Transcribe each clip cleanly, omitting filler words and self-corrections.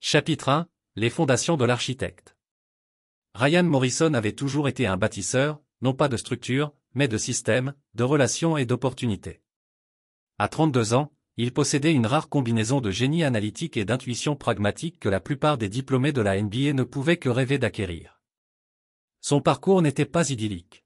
Chapitre 1. Les fondations de l'architecte. Ryan Morrison avait toujours été un bâtisseur, non pas de structure, mais de systèmes, de relations et d'opportunités. À 32 ans, il possédait une rare combinaison de génie analytique et d'intuition pragmatique que la plupart des diplômés de la NBA ne pouvaient que rêver d'acquérir. Son parcours n'était pas idyllique.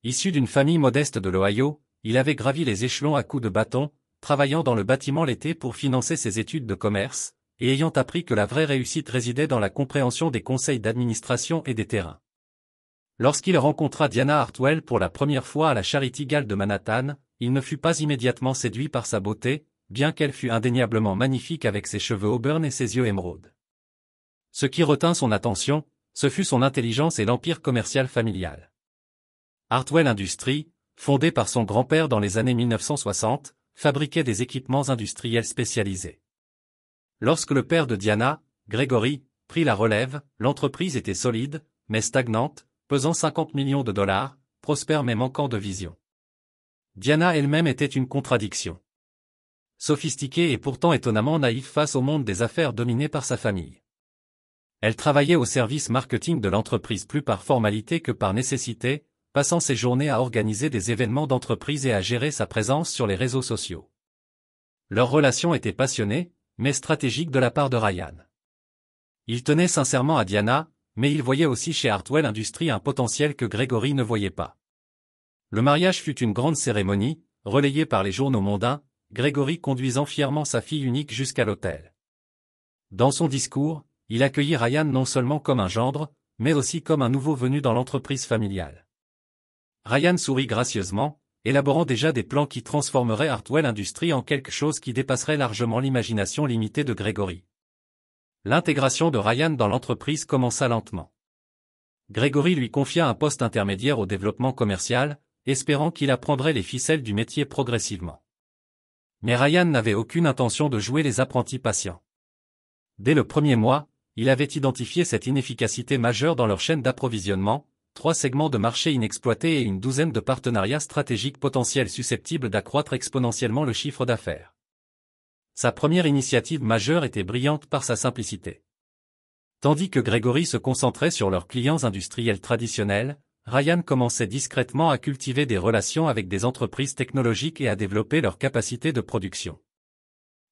Issu d'une famille modeste de l'Ohio, il avait gravi les échelons à coups de bâton, travaillant dans le bâtiment l'été pour financer ses études de commerce, et ayant appris que la vraie réussite résidait dans la compréhension des conseils d'administration et des terrains. Lorsqu'il rencontra Diana Hartwell pour la première fois à la Charity Gall de Manhattan, il ne fut pas immédiatement séduit par sa beauté, bien qu'elle fût indéniablement magnifique avec ses cheveux auburn et ses yeux émeraude. Ce qui retint son attention, ce fut son intelligence et l'empire commercial familial. Hartwell Industries, fondée par son grand-père dans les années 1960, fabriquait des équipements industriels spécialisés. Lorsque le père de Diana, Gregory, prit la relève, l'entreprise était solide, mais stagnante, pesant 50 millions de dollars, prospère mais manquant de vision. Diana elle-même était une contradiction. Sophistiquée et pourtant étonnamment naïve face au monde des affaires dominé par sa famille. Elle travaillait au service marketing de l'entreprise plus par formalité que par nécessité, passant ses journées à organiser des événements d'entreprise et à gérer sa présence sur les réseaux sociaux. Leur relation était passionnée, mais stratégique de la part de Ryan. Il tenait sincèrement à Diana, mais il voyait aussi chez Hartwell Industries un potentiel que Gregory ne voyait pas. Le mariage fut une grande cérémonie, relayée par les journaux mondains, Gregory conduisant fièrement sa fille unique jusqu'à l'autel. Dans son discours, il accueillit Ryan non seulement comme un gendre, mais aussi comme un nouveau venu dans l'entreprise familiale. Ryan sourit gracieusement, élaborant déjà des plans qui transformeraient Hartwell Industries en quelque chose qui dépasserait largement l'imagination limitée de Gregory. L'intégration de Ryan dans l'entreprise commença lentement. Gregory lui confia un poste intermédiaire au développement commercial, espérant qu'il apprendrait les ficelles du métier progressivement. Mais Ryan n'avait aucune intention de jouer les apprentis patients. Dès le premier mois, il avait identifié cette inefficacité majeure dans leur chaîne d'approvisionnement, 3 segments de marché inexploités et une douzaine de partenariats stratégiques potentiels susceptibles d'accroître exponentiellement le chiffre d'affaires. Sa première initiative majeure était brillante par sa simplicité. Tandis que Gregory se concentrait sur leurs clients industriels traditionnels, Ryan commençait discrètement à cultiver des relations avec des entreprises technologiques et à développer leurs capacités de production.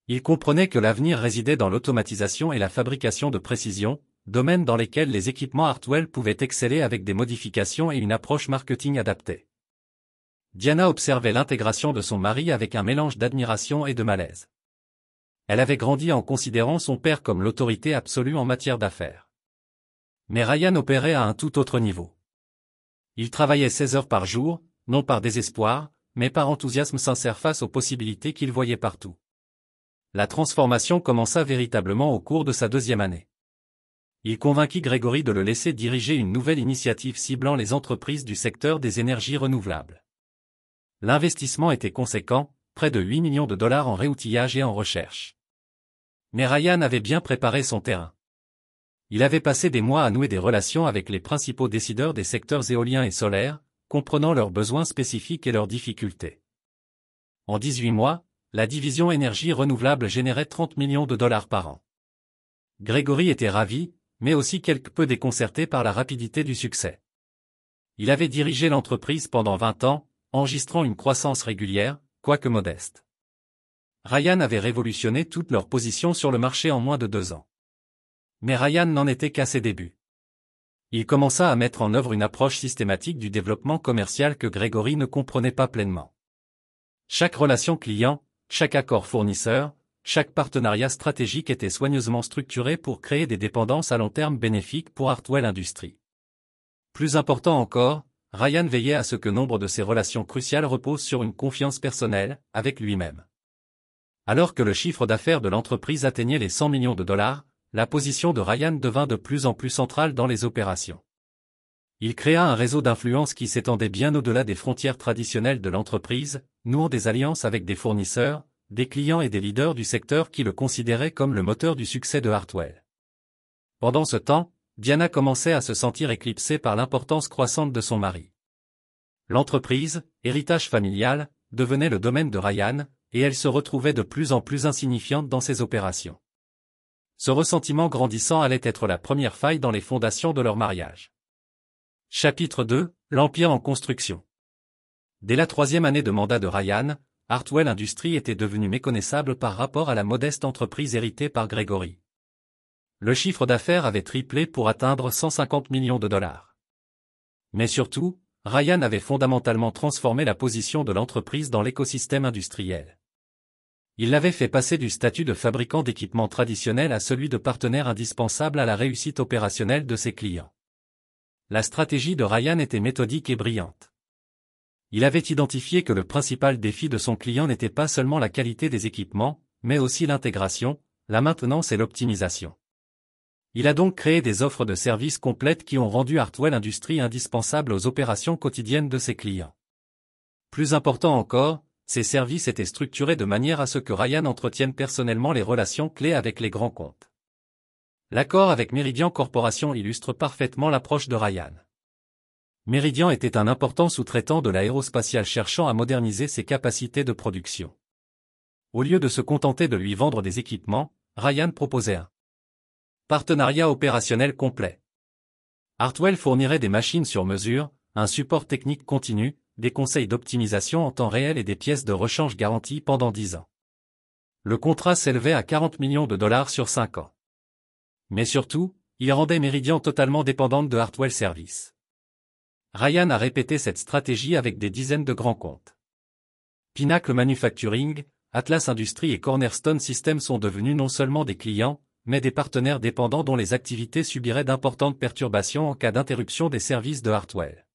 Il comprenait que l'avenir résidait dans l'automatisation et la fabrication de précision, domaines dans lesquels les équipements Hartwell pouvaient exceller avec des modifications et une approche marketing adaptée. Diana observait l'intégration de son mari avec un mélange d'admiration et de malaise. Elle avait grandi en considérant son père comme l'autorité absolue en matière d'affaires. Mais Ryan opérait à un tout autre niveau. Il travaillait 16 heures par jour, non par désespoir, mais par enthousiasme sincère face aux possibilités qu'il voyait partout. La transformation commença véritablement au cours de sa 2e année. Il convainquit Gregory de le laisser diriger une nouvelle initiative ciblant les entreprises du secteur des énergies renouvelables. L'investissement était conséquent, près de 8 millions de dollars en réoutillage et en recherche. Mais Ryan avait bien préparé son terrain. Il avait passé des mois à nouer des relations avec les principaux décideurs des secteurs éoliens et solaires, comprenant leurs besoins spécifiques et leurs difficultés. En 18 mois, la division énergie renouvelable générait 30 millions de dollars par an. Gregory était ravi, mais aussi quelque peu déconcerté par la rapidité du succès. Il avait dirigé l'entreprise pendant 20 ans, enregistrant une croissance régulière, quoique modeste. Ryan avait révolutionné toute leur position sur le marché en moins de 2 ans. Mais Ryan n'en était qu'à ses débuts. Il commença à mettre en œuvre une approche systématique du développement commercial que Gregory ne comprenait pas pleinement. Chaque relation client, chaque accord fournisseur, chaque partenariat stratégique était soigneusement structuré pour créer des dépendances à long terme bénéfiques pour Hartwell Industries. Plus important encore, Ryan veillait à ce que nombre de ses relations cruciales reposent sur une confiance personnelle, avec lui-même. Alors que le chiffre d'affaires de l'entreprise atteignait les 100 millions de dollars, la position de Ryan devint de plus en plus centrale dans les opérations. Il créa un réseau d'influence qui s'étendait bien au-delà des frontières traditionnelles de l'entreprise, nouant des alliances avec des fournisseurs, des clients et des leaders du secteur qui le considéraient comme le moteur du succès de Hartwell. Pendant ce temps, Diana commençait à se sentir éclipsée par l'importance croissante de son mari. L'entreprise, héritage familial, devenait le domaine de Ryan, et elle se retrouvait de plus en plus insignifiante dans ses opérations. Ce ressentiment grandissant allait être la première faille dans les fondations de leur mariage. Chapitre 2, l'Empire en construction. Dès la 3e année de mandat de Ryan, Hartwell Industries était devenue méconnaissable par rapport à la modeste entreprise héritée par Gregory. Le chiffre d'affaires avait triplé pour atteindre 150 millions de dollars. Mais surtout, Ryan avait fondamentalement transformé la position de l'entreprise dans l'écosystème industriel. Il l'avait fait passer du statut de fabricant d'équipements traditionnels à celui de partenaire indispensable à la réussite opérationnelle de ses clients. La stratégie de Ryan était méthodique et brillante. Il avait identifié que le principal défi de son client n'était pas seulement la qualité des équipements, mais aussi l'intégration, la maintenance et l'optimisation. Il a donc créé des offres de services complètes qui ont rendu Hartwell Industries indispensable aux opérations quotidiennes de ses clients. Plus important encore, ces services étaient structurés de manière à ce que Ryan entretienne personnellement les relations clés avec les grands comptes. L'accord avec Meridian Corporation illustre parfaitement l'approche de Ryan. Meridian était un important sous-traitant de l'aérospatiale cherchant à moderniser ses capacités de production. Au lieu de se contenter de lui vendre des équipements, Ryan proposait un partenariat opérationnel complet. Hartwell fournirait des machines sur mesure, un support technique continu, des conseils d'optimisation en temps réel et des pièces de rechange garanties pendant 10 ans. Le contrat s'élevait à 40 millions de dollars sur 5 ans. Mais surtout, il rendait Meridian totalement dépendante de Hartwell Services. Ryan a répété cette stratégie avec des dizaines de grands comptes. Pinnacle Manufacturing, Atlas Industries et Cornerstone Systems sont devenus non seulement des clients, mais des partenaires dépendants dont les activités subiraient d'importantes perturbations en cas d'interruption des services de Hartwell.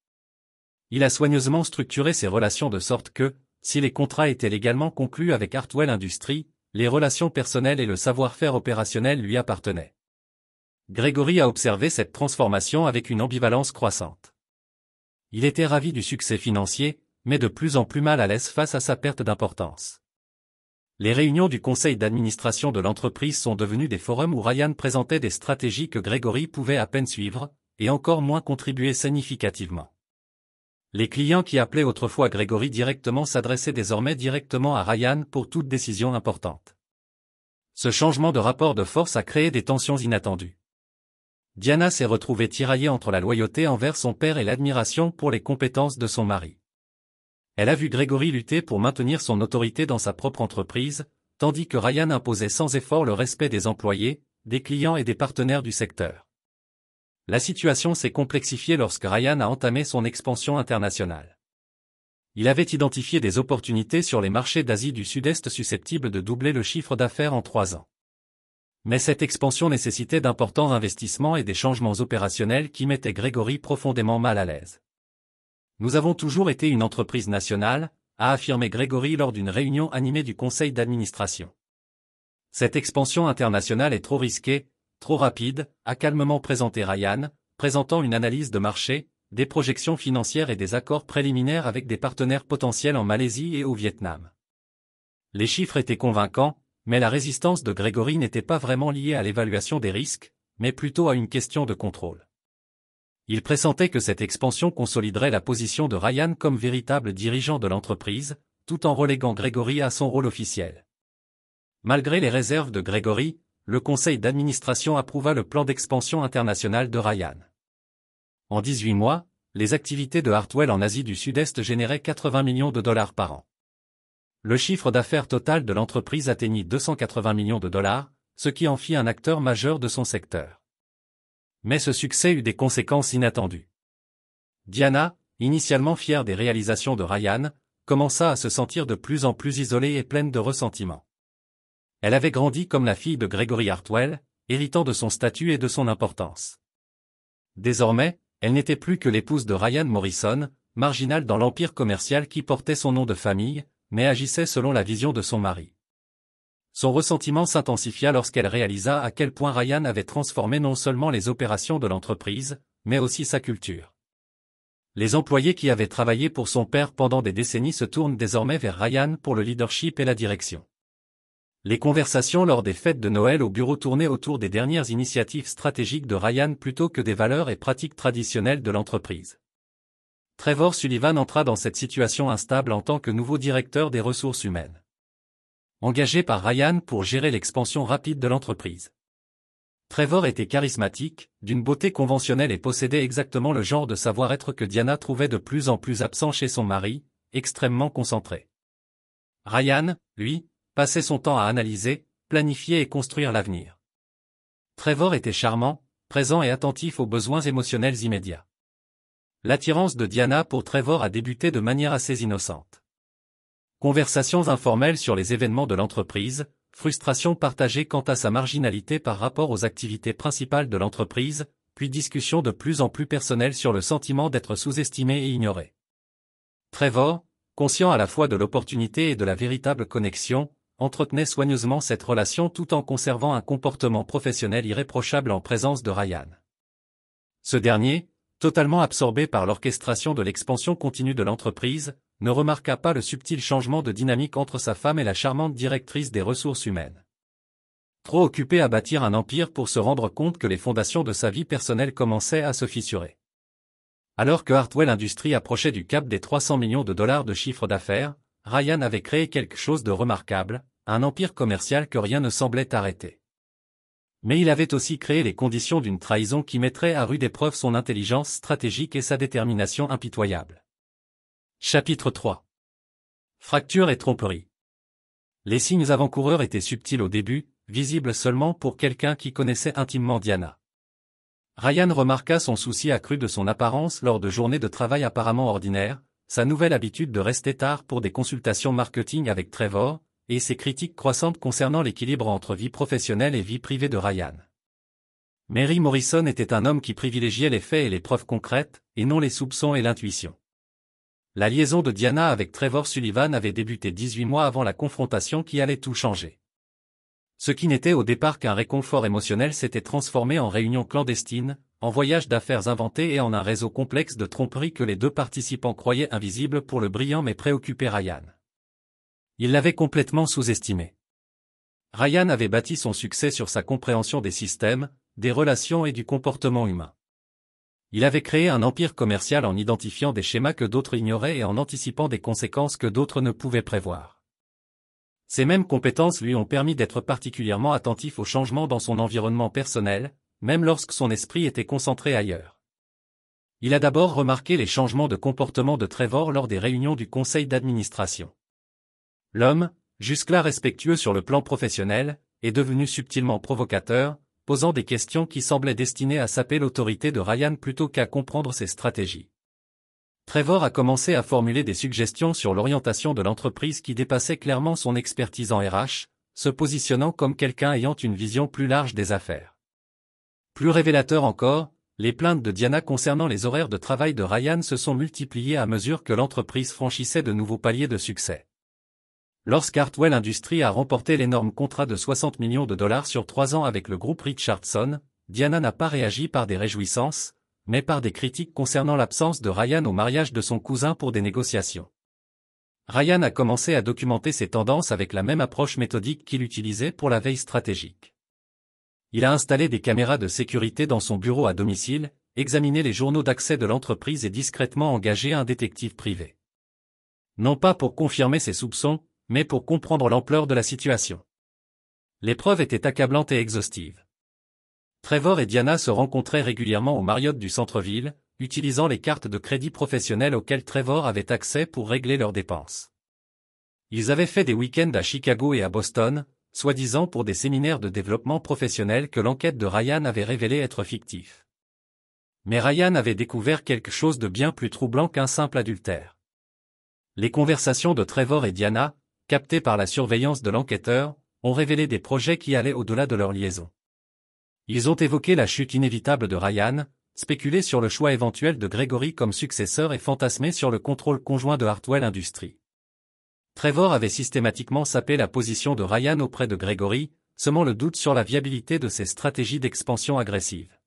Il a soigneusement structuré ces relations de sorte que, si les contrats étaient légalement conclus avec Hartwell Industries, les relations personnelles et le savoir-faire opérationnel lui appartenaient. Gregory a observé cette transformation avec une ambivalence croissante. Il était ravi du succès financier, mais de plus en plus mal à l'aise face à sa perte d'importance. Les réunions du conseil d'administration de l'entreprise sont devenues des forums où Ryan présentait des stratégies que Gregory pouvait à peine suivre, et encore moins contribuer significativement. Les clients qui appelaient autrefois Gregory directement s'adressaient désormais directement à Ryan pour toute décision importante. Ce changement de rapport de force a créé des tensions inattendues. Diana s'est retrouvée tiraillée entre la loyauté envers son père et l'admiration pour les compétences de son mari. Elle a vu Gregory lutter pour maintenir son autorité dans sa propre entreprise, tandis que Ryan imposait sans effort le respect des employés, des clients et des partenaires du secteur. La situation s'est complexifiée lorsque Ryan a entamé son expansion internationale. Il avait identifié des opportunités sur les marchés d'Asie du Sud-Est susceptibles de doubler le chiffre d'affaires en 3 ans. Mais cette expansion nécessitait d'importants investissements et des changements opérationnels qui mettaient Gregory profondément mal à l'aise. Nous avons toujours été une entreprise nationale, a affirmé Gregory lors d'une réunion animée du conseil d'administration. Cette expansion internationale est trop risquée, trop rapide, a calmement présenté Ryan, présentant une analyse de marché, des projections financières et des accords préliminaires avec des partenaires potentiels en Malaisie et au Vietnam. Les chiffres étaient convaincants, mais la résistance de Gregory n'était pas vraiment liée à l'évaluation des risques, mais plutôt à une question de contrôle. Il pressentait que cette expansion consoliderait la position de Ryan comme véritable dirigeant de l'entreprise, tout en reléguant Gregory à son rôle officiel. Malgré les réserves de Gregory, le conseil d'administration approuva le plan d'expansion internationale de Ryan. En 18 mois, les activités de Hartwell en Asie du Sud-Est généraient 80 millions de dollars par an. Le chiffre d'affaires total de l'entreprise atteignit 280 millions de dollars, ce qui en fit un acteur majeur de son secteur. Mais ce succès eut des conséquences inattendues. Diana, initialement fière des réalisations de Ryan, commença à se sentir de plus en plus isolée et pleine de ressentiment. Elle avait grandi comme la fille de Gregory Hartwell, héritant de son statut et de son importance. Désormais, elle n'était plus que l'épouse de Ryan Morrison, marginal dans l'empire commercial qui portait son nom de famille, mais agissait selon la vision de son mari. Son ressentiment s'intensifia lorsqu'elle réalisa à quel point Ryan avait transformé non seulement les opérations de l'entreprise, mais aussi sa culture. Les employés qui avaient travaillé pour son père pendant des décennies se tournent désormais vers Ryan pour le leadership et la direction. Les conversations lors des fêtes de Noël au bureau tournaient autour des dernières initiatives stratégiques de Ryan plutôt que des valeurs et pratiques traditionnelles de l'entreprise. Trevor Sullivan entra dans cette situation instable en tant que nouveau directeur des ressources humaines. Engagé par Ryan pour gérer l'expansion rapide de l'entreprise. Trevor était charismatique, d'une beauté conventionnelle et possédait exactement le genre de savoir-être que Diana trouvait de plus en plus absent chez son mari, extrêmement concentré. Ryan, lui, passait son temps à analyser, planifier et construire l'avenir. Trevor était charmant, présent et attentif aux besoins émotionnels immédiats. L'attirance de Diana pour Trevor a débuté de manière assez innocente. Conversations informelles sur les événements de l'entreprise, frustration partagée quant à sa marginalité par rapport aux activités principales de l'entreprise, puis discussions de plus en plus personnelles sur le sentiment d'être sous-estimé et ignoré. Trevor, conscient à la fois de l'opportunité et de la véritable connexion, entretenait soigneusement cette relation tout en conservant un comportement professionnel irréprochable en présence de Ryan. Ce dernier, totalement absorbé par l'orchestration de l'expansion continue de l'entreprise, ne remarqua pas le subtil changement de dynamique entre sa femme et la charmante directrice des ressources humaines. Trop occupé à bâtir un empire pour se rendre compte que les fondations de sa vie personnelle commençaient à se fissurer. Alors que Hartwell Industries approchait du cap des 300 millions de dollars de chiffre d'affaires, Ryan avait créé quelque chose de remarquable, un empire commercial que rien ne semblait arrêter. Mais il avait aussi créé les conditions d'une trahison qui mettrait à rude épreuve son intelligence stratégique et sa détermination impitoyable. Chapitre 3. Fracture et tromperie. Les signes avant-coureurs étaient subtils au début, visibles seulement pour quelqu'un qui connaissait intimement Diana. Ryan remarqua son souci accru de son apparence lors de journées de travail apparemment ordinaires, sa nouvelle habitude de rester tard pour des consultations marketing avec Trevor, et ses critiques croissantes concernant l'équilibre entre vie professionnelle et vie privée de Ryan. Mary Morrison était un homme qui privilégiait les faits et les preuves concrètes, et non les soupçons et l'intuition. La liaison de Diana avec Trevor Sullivan avait débuté 18 mois avant la confrontation qui allait tout changer. Ce qui n'était au départ qu'un réconfort émotionnel s'était transformé en réunion clandestine, en voyage d'affaires inventé et en un réseau complexe de tromperies que les deux participants croyaient invisibles pour le brillant mais préoccupé Ryan. Ils l'avaient complètement sous-estimé. Ryan avait bâti son succès sur sa compréhension des systèmes, des relations et du comportement humain. Il avait créé un empire commercial en identifiant des schémas que d'autres ignoraient et en anticipant des conséquences que d'autres ne pouvaient prévoir. Ces mêmes compétences lui ont permis d'être particulièrement attentif aux changements dans son environnement personnel, même lorsque son esprit était concentré ailleurs. Il a d'abord remarqué les changements de comportement de Trevor lors des réunions du conseil d'administration. L'homme, jusque-là respectueux sur le plan professionnel, est devenu subtilement provocateur, posant des questions qui semblaient destinées à saper l'autorité de Ryan plutôt qu'à comprendre ses stratégies. Trevor a commencé à formuler des suggestions sur l'orientation de l'entreprise qui dépassaient clairement son expertise en RH, se positionnant comme quelqu'un ayant une vision plus large des affaires. Plus révélateur encore, les plaintes de Diana concernant les horaires de travail de Ryan se sont multipliées à mesure que l'entreprise franchissait de nouveaux paliers de succès. Lorsqu'Hartwell Industries a remporté l'énorme contrat de 60 millions de dollars sur 3 ans avec le groupe Richardson, Diana n'a pas réagi par des réjouissances, mais par des critiques concernant l'absence de Ryan au mariage de son cousin pour des négociations. Ryan a commencé à documenter ses tendances avec la même approche méthodique qu'il utilisait pour la veille stratégique. Il a installé des caméras de sécurité dans son bureau à domicile, examiné les journaux d'accès de l'entreprise et discrètement engagé un détective privé. Non pas pour confirmer ses soupçons, mais pour comprendre l'ampleur de la situation. Les preuves étaient accablantes et exhaustives. Trevor et Diana se rencontraient régulièrement au Marriott du centre-ville, utilisant les cartes de crédit professionnelles auxquelles Trevor avait accès pour régler leurs dépenses. Ils avaient fait des week-ends à Chicago et à Boston, soi-disant pour des séminaires de développement professionnel que l'enquête de Ryan avait révélé être fictif. Mais Ryan avait découvert quelque chose de bien plus troublant qu'un simple adultère. Les conversations de Trevor et Diana, captées par la surveillance de l'enquêteur, ont révélé des projets qui allaient au-delà de leur liaison. Ils ont évoqué la chute inévitable de Ryan, spéculé sur le choix éventuel de Gregory comme successeur et fantasmé sur le contrôle conjoint de Hartwell Industries. Trevor avait systématiquement sapé la position de Ryan auprès de Gregory, semant le doute sur la viabilité de ses stratégies d'expansion agressive.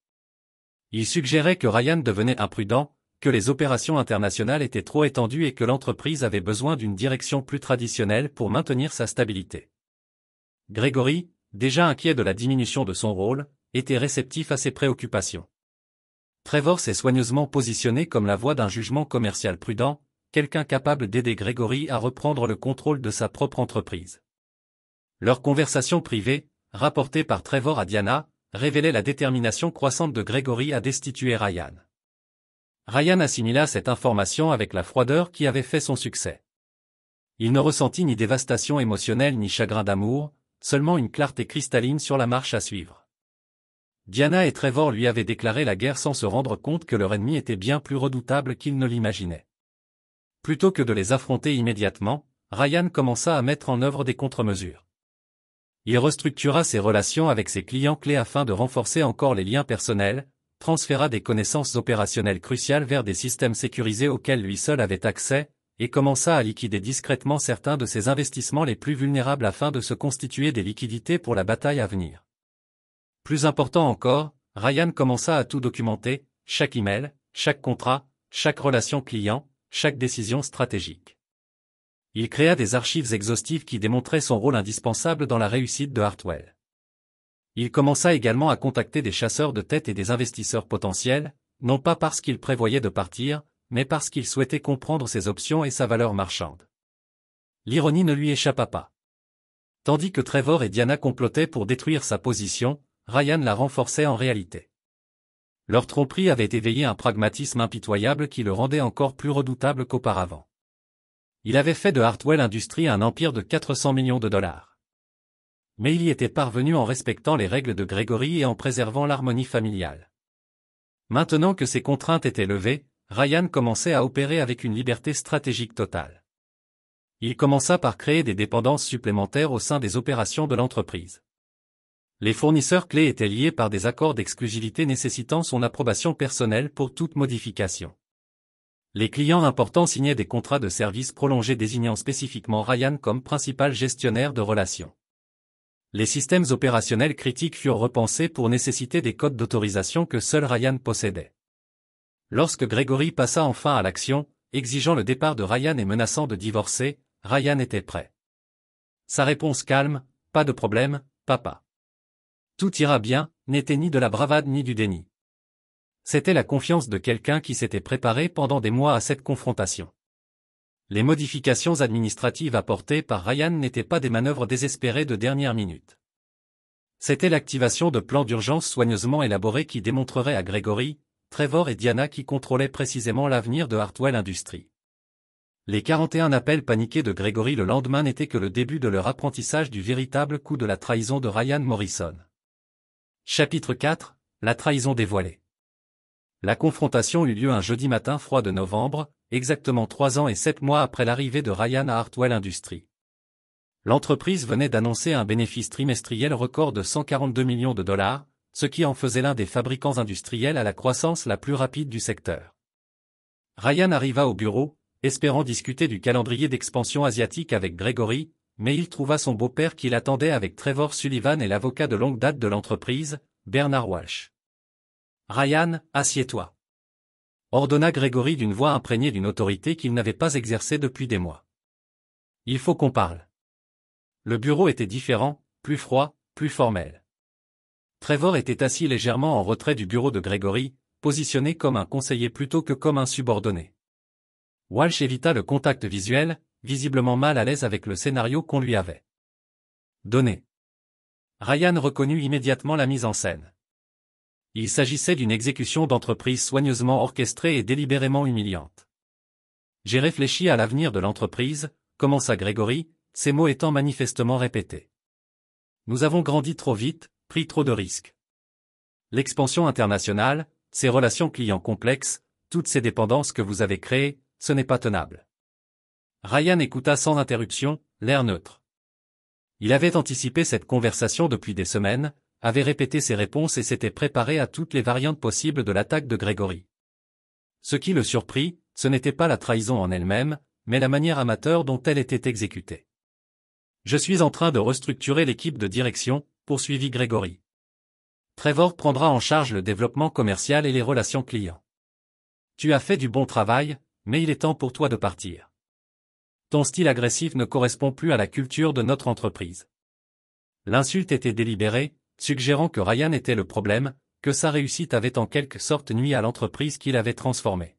Il suggérait que Ryan devenait imprudent, que les opérations internationales étaient trop étendues et que l'entreprise avait besoin d'une direction plus traditionnelle pour maintenir sa stabilité. Gregory, déjà inquiet de la diminution de son rôle, était réceptif à ces préoccupations. Trevor s'est soigneusement positionné comme la voix d'un jugement commercial prudent, quelqu'un capable d'aider Gregory à reprendre le contrôle de sa propre entreprise. Leur conversation privée, rapportée par Trevor à Diana, révélait la détermination croissante de Gregory à destituer Ryan. Ryan assimila cette information avec la froideur qui avait fait son succès. Il ne ressentit ni dévastation émotionnelle ni chagrin d'amour, seulement une clarté cristalline sur la marche à suivre. Diana et Trevor lui avaient déclaré la guerre sans se rendre compte que leur ennemi était bien plus redoutable qu'ils ne l'imaginaient. Plutôt que de les affronter immédiatement, Ryan commença à mettre en œuvre des contre-mesures. Il restructura ses relations avec ses clients clés afin de renforcer encore les liens personnels, transféra des connaissances opérationnelles cruciales vers des systèmes sécurisés auxquels lui seul avait accès, et commença à liquider discrètement certains de ses investissements les plus vulnérables afin de se constituer des liquidités pour la bataille à venir. Plus important encore, Ryan commença à tout documenter, chaque email, chaque contrat, chaque relation client, chaque décision stratégique. Il créa des archives exhaustives qui démontraient son rôle indispensable dans la réussite de Hartwell. Il commença également à contacter des chasseurs de tête et des investisseurs potentiels, non pas parce qu'il prévoyait de partir, mais parce qu'il souhaitait comprendre ses options et sa valeur marchande. L'ironie ne lui échappa pas. Tandis que Trevor et Diana complotaient pour détruire sa position, Ryan la renforçait en réalité. Leur tromperie avait éveillé un pragmatisme impitoyable qui le rendait encore plus redoutable qu'auparavant. Il avait fait de Hartwell Industries un empire de 400 millions de dollars. Mais il y était parvenu en respectant les règles de Gregory et en préservant l'harmonie familiale. Maintenant que ces contraintes étaient levées, Ryan commençait à opérer avec une liberté stratégique totale. Il commença par créer des dépendances supplémentaires au sein des opérations de l'entreprise. Les fournisseurs clés étaient liés par des accords d'exclusivité nécessitant son approbation personnelle pour toute modification. Les clients importants signaient des contrats de service prolongés désignant spécifiquement Ryan comme principal gestionnaire de relations. Les systèmes opérationnels critiques furent repensés pour nécessiter des codes d'autorisation que seul Ryan possédait. Lorsque Gregory passa enfin à l'action, exigeant le départ de Ryan et menaçant de divorcer, Ryan était prêt. Sa réponse calme, « Pas de problème, papa. Tout ira bien », n'était ni de la bravade ni du déni. C'était la confiance de quelqu'un qui s'était préparé pendant des mois à cette confrontation. Les modifications administratives apportées par Ryan n'étaient pas des manœuvres désespérées de dernière minute. C'était l'activation de plans d'urgence soigneusement élaborés qui démontreraient à Gregory, Trevor et Diana qui contrôlaient précisément l'avenir de Hartwell Industries. Les 41 appels paniqués de Gregory le lendemain n'étaient que le début de leur apprentissage du véritable coup de la trahison de Ryan Morrison. Chapitre 4, la trahison dévoilée. La confrontation eut lieu un jeudi matin froid de novembre, exactement 3 ans et 7 mois après l'arrivée de Ryan à Hartwell Industries. L'entreprise venait d'annoncer un bénéfice trimestriel record de 142 millions de dollars, ce qui en faisait l'un des fabricants industriels à la croissance la plus rapide du secteur. Ryan arriva au bureau, espérant discuter du calendrier d'expansion asiatique avec Gregory, mais il trouva son beau-père qui l'attendait avec Trevor Sullivan et l'avocat de longue date de l'entreprise, Bernard Walsh. « Ryan, assieds-toi » ordonna Gregory d'une voix imprégnée d'une autorité qu'il n'avait pas exercée depuis des mois. « Il faut qu'on parle. » Le bureau était différent, plus froid, plus formel. Trevor était assis légèrement en retrait du bureau de Gregory, positionné comme un conseiller plutôt que comme un subordonné. Walsh évita le contact visuel, visiblement mal à l'aise avec le scénario qu'on lui avait donné. Ryan reconnut immédiatement la mise en scène. Il s'agissait d'une exécution d'entreprise soigneusement orchestrée et délibérément humiliante. « J'ai réfléchi à l'avenir de l'entreprise », commença Gregory, ces mots étant manifestement répétés. « Nous avons grandi trop vite, pris trop de risques. L'expansion internationale, ces relations clients complexes, toutes ces dépendances que vous avez créées, ce n'est pas tenable. » Ryan écouta sans interruption, l'air neutre. Il avait anticipé cette conversation depuis des semaines, avait répété ses réponses et s'était préparé à toutes les variantes possibles de l'attaque de Gregory. Ce qui le surprit, ce n'était pas la trahison en elle-même, mais la manière amateur dont elle était exécutée. « Je suis en train de restructurer l'équipe de direction », poursuivit Gregory. « Trevor prendra en charge le développement commercial et les relations clients. Tu as fait du bon travail, mais il est temps pour toi de partir. Ton style agressif ne correspond plus à la culture de notre entreprise. » L'insulte était délibérée, suggérant que Ryan était le problème, que sa réussite avait en quelque sorte nui à l'entreprise qu'il avait transformée.